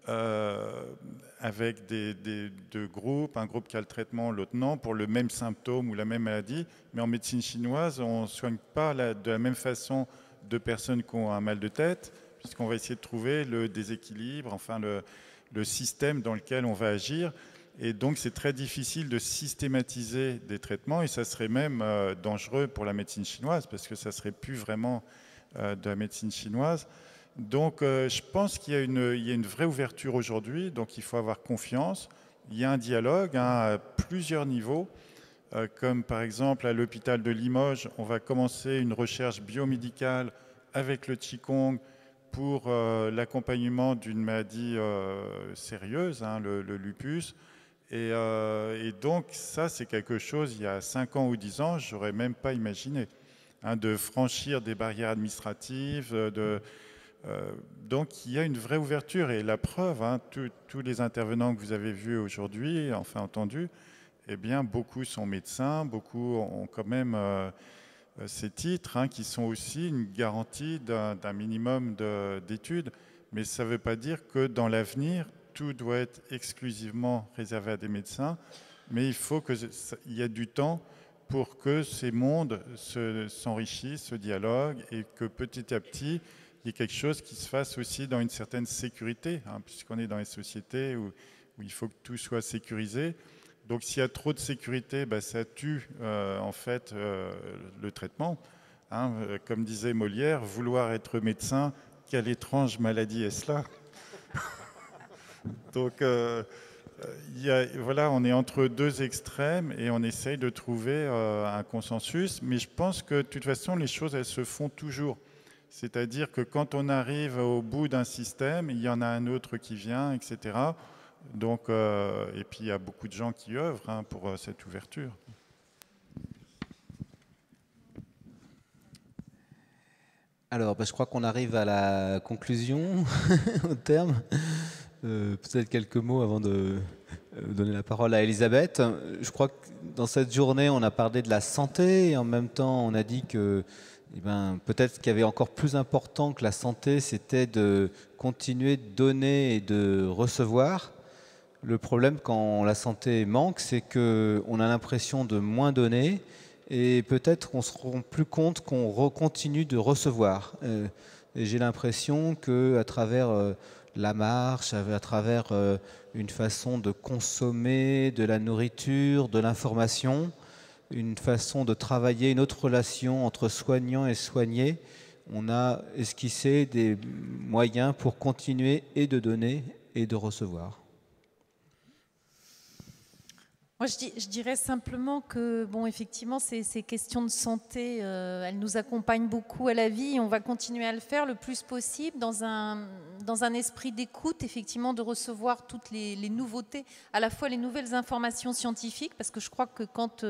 avec deux groupes, un groupe qui a le traitement, l'autre non, pour le même symptôme ou la même maladie. Mais en médecine chinoise, on ne soigne pas de la même façon deux personnes qui ont un mal de tête, puisqu'on va essayer de trouver le déséquilibre, enfin le système dans lequel on va agir. Et donc, c'est très difficile de systématiser des traitements, et ça serait même dangereux pour la médecine chinoise, parce que ça ne serait plus vraiment de la médecine chinoise. Donc, je pense qu'il y a une vraie ouverture aujourd'hui, donc il faut avoir confiance. Il y a un dialogue à plusieurs niveaux, comme par exemple à l'hôpital de Limoges, on va commencer une recherche biomédicale avec le Qigong, pour l'accompagnement d'une maladie sérieuse, le lupus. Et donc, ça, c'est quelque chose, il y a 5 ans ou 10 ans, je n'aurais même pas imaginé, de franchir des barrières administratives. Donc, il y a une vraie ouverture. Et la preuve, tous les intervenants que vous avez vus aujourd'hui, enfin entendus, eh bien, beaucoup sont médecins, beaucoup ont quand même... ces titres qui sont aussi une garantie d'un minimum d'études, mais ça ne veut pas dire que dans l'avenir, tout doit être exclusivement réservé à des médecins, mais il faut qu'il y ait du temps pour que ces mondes s'enrichissent, se dialoguent, et que petit à petit, il y ait quelque chose qui se fasse aussi dans une certaine sécurité, puisqu'on est dans les sociétés où il faut que tout soit sécurisé. Donc s'il y a trop de sécurité, ça tue en fait le traitement. Comme disait Molière, vouloir être médecin, quelle étrange maladie est cela? Donc voilà, on est entre deux extrêmes et on essaye de trouver un consensus. Mais je pense que de toute façon, les choses, elles se font toujours. C'est-à-dire que quand on arrive au bout d'un système, il y en a un autre qui vient, etc. Donc, et puis il y a beaucoup de gens qui œuvrent pour cette ouverture. Alors, je crois qu'on arrive à la conclusion, au terme. Peut-être quelques mots avant de donner la parole à Elisabeth. Je crois que dans cette journée, on a parlé de la santé et en même temps, on a dit que peut-être qu'il y avait encore plus important que la santé, c'était de continuer de donner et de recevoir. Le problème quand la santé manque, c'est qu'on a l'impression de moins donner et peut-être qu'on se rend plus compte qu'on continue de recevoir. Et j'ai l'impression qu'à travers la marche, à travers une façon de consommer de la nourriture, de l'information, une façon de travailler, une autre relation entre soignants et soignés, on a esquissé des moyens pour continuer et de donner et de recevoir. Moi, je dirais simplement que, bon, effectivement, ces questions de santé, elles nous accompagnent beaucoup à la vie et on va continuer à le faire le plus possible dans un esprit d'écoute, effectivement, de recevoir toutes les nouveautés, à la fois les nouvelles informations scientifiques, parce que je crois que quand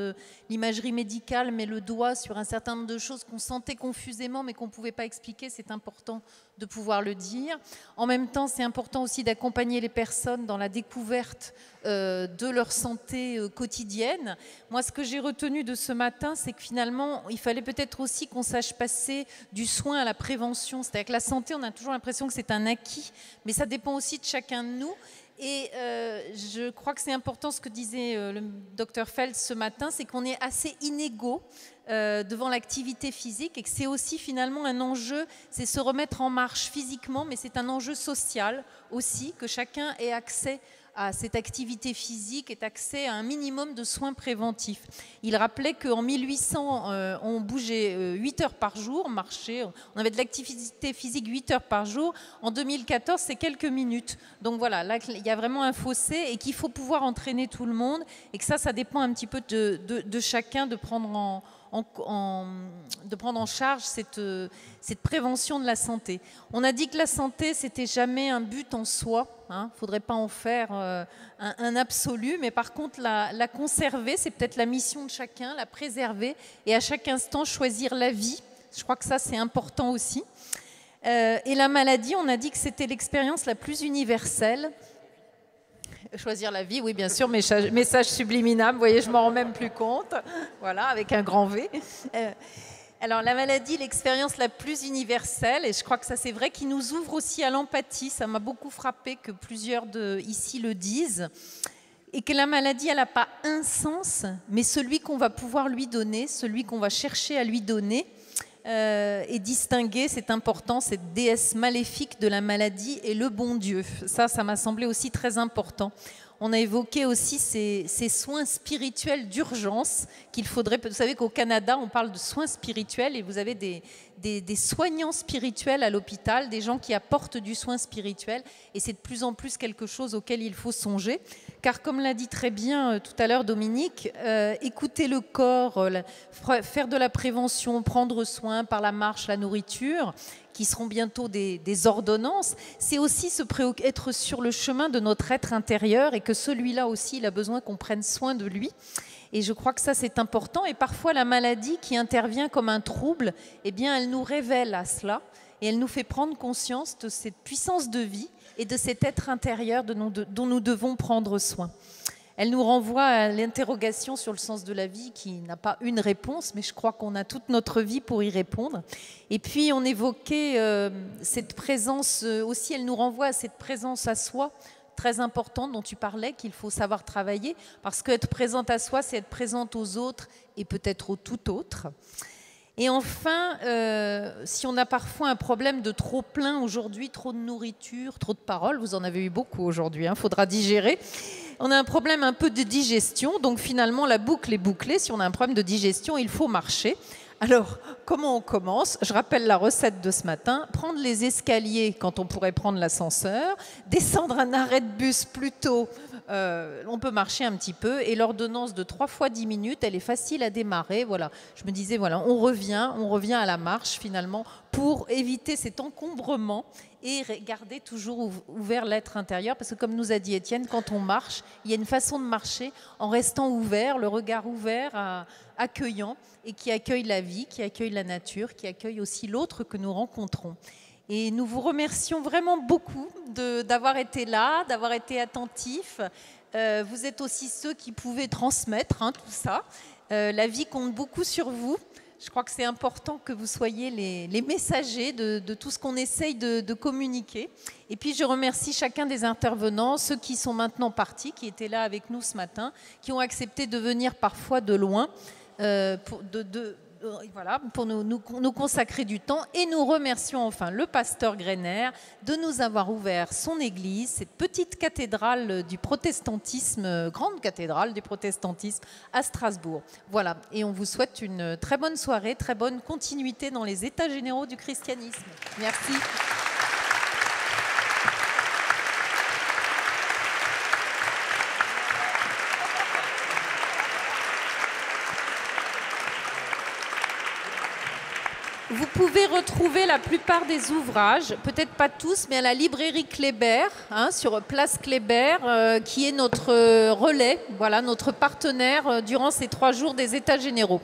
l'imagerie médicale met le doigt sur un certain nombre de choses qu'on sentait confusément mais qu'on ne pouvait pas expliquer, c'est important de pouvoir le dire. En même temps, c'est important aussi d'accompagner les personnes dans la découverte de leur santé quotidienne. Moi, ce que j'ai retenu de ce matin, c'est que finalement, il fallait peut-être aussi qu'on sache passer du soin à la prévention. C'est-à-dire que la santé, on a toujours l'impression que c'est un acquis, mais ça dépend aussi de chacun de nous. Et je crois que c'est important ce que disait le docteur Feld ce matin, c'est qu'on est assez inégaux devant l'activité physique et que c'est aussi finalement un enjeu, c'est se remettre en marche physiquement, mais c'est un enjeu social aussi, que chacun ait accès à cette activité physique, ait accès à un minimum de soins préventifs. Il rappelait qu'en 1800, on bougeait 8 heures par jour, marchait, on avait de l'activité physique 8 heures par jour. En 2014, c'est quelques minutes. Donc voilà, là, il y a vraiment un fossé et qu'il faut pouvoir entraîner tout le monde et que ça dépend un petit peu de chacun de prendre en charge cette prévention de la santé. On a dit que la santé, c'était jamais un but en soi. Il ne faudrait pas en faire un absolu, mais par contre, la conserver, c'est peut-être la mission de chacun, la préserver et à chaque instant choisir la vie. Je crois que ça, c'est important aussi. Et la maladie, on a dit que c'était l'expérience la plus universelle. Choisir la vie, oui, bien sûr, message subliminal, vous voyez, je m'en rends même plus compte. Voilà, avec un grand V. Alors, la maladie, l'expérience la plus universelle, et je crois que ça c'est vrai, qui nous ouvre aussi à l'empathie. Ça m'a beaucoup frappé que plusieurs ici le disent. Et que la maladie, elle n'a pas un sens, mais celui qu'on va pouvoir lui donner, celui qu'on va chercher à lui donner, et distinguer, c'est important, cette déesse maléfique de la maladie et le bon Dieu. Ça m'a semblé aussi très important. On a évoqué aussi ces soins spirituels d'urgence qu'il faudrait... Vous savez qu'au Canada, on parle de soins spirituels et vous avez des soignants spirituels à l'hôpital, des gens qui apportent du soin spirituel et c'est de plus en plus quelque chose auquel il faut songer. Car comme l'a dit très bien tout à l'heure Dominique, écouter le corps, faire de la prévention, prendre soin par la marche, la nourriture, qui seront bientôt des ordonnances, c'est aussi être sur le chemin de notre être intérieur et que celui-là aussi, il a besoin qu'on prenne soin de lui. Et je crois que ça, c'est important. Et parfois, la maladie qui intervient comme un trouble, eh bien, elle nous révèle à cela et elle nous fait prendre conscience de cette puissance de vie et de cet être intérieur dont nous devons prendre soin. Elle nous renvoie à l'interrogation sur le sens de la vie qui n'a pas une réponse, mais je crois qu'on a toute notre vie pour y répondre. Et puis on évoquait cette présence aussi, elle nous renvoie à cette présence à soi, très importante dont tu parlais, qu'il faut savoir travailler, parce qu'être présente à soi, c'est être présente aux autres et peut-être au tout autre. Et enfin, si on a parfois un problème de trop plein aujourd'hui, trop de nourriture, trop de paroles, vous en avez eu beaucoup aujourd'hui, faudra digérer. On a un problème un peu de digestion, donc finalement la boucle est bouclée. Si on a un problème de digestion, il faut marcher. Alors, comment on commence? Je rappelle la recette de ce matin. Prendre les escaliers quand on pourrait prendre l'ascenseur, descendre un arrêt de bus plutôt on peut marcher un petit peu. Et l'ordonnance de 3 fois 10 minutes, elle est facile à démarrer. Voilà. Je me disais, voilà, on revient à la marche finalement pour éviter cet encombrement et garder toujours ouvert l'être intérieur. Parce que comme nous a dit Étienne, quand on marche, il y a une façon de marcher en restant ouvert, le regard ouvert, accueillant, et qui accueille la vie, qui accueille la nature, qui accueille aussi l'autre que nous rencontrons. Et nous vous remercions vraiment beaucoup d'avoir été là, d'avoir été attentifs. Vous êtes aussi ceux qui pouvaient transmettre tout ça. La vie compte beaucoup sur vous. Je crois que c'est important que vous soyez les messagers de tout ce qu'on essaye de communiquer. Et puis je remercie chacun des intervenants, ceux qui sont maintenant partis, qui étaient là avec nous ce matin, qui ont accepté de venir parfois de loin pour nous consacrer du temps. Et nous remercions enfin le pasteur Greiner de nous avoir ouvert son église, cette petite cathédrale du protestantisme, grande cathédrale du protestantisme à Strasbourg. Voilà, et on vous souhaite une très bonne soirée, très bonne continuité dans les états généraux du christianisme. Merci. Vous pouvez retrouver la plupart des ouvrages, peut-être pas tous, mais à la librairie Kléber, sur Place Kléber, qui est notre relais, voilà, notre partenaire durant ces 3 jours des États généraux.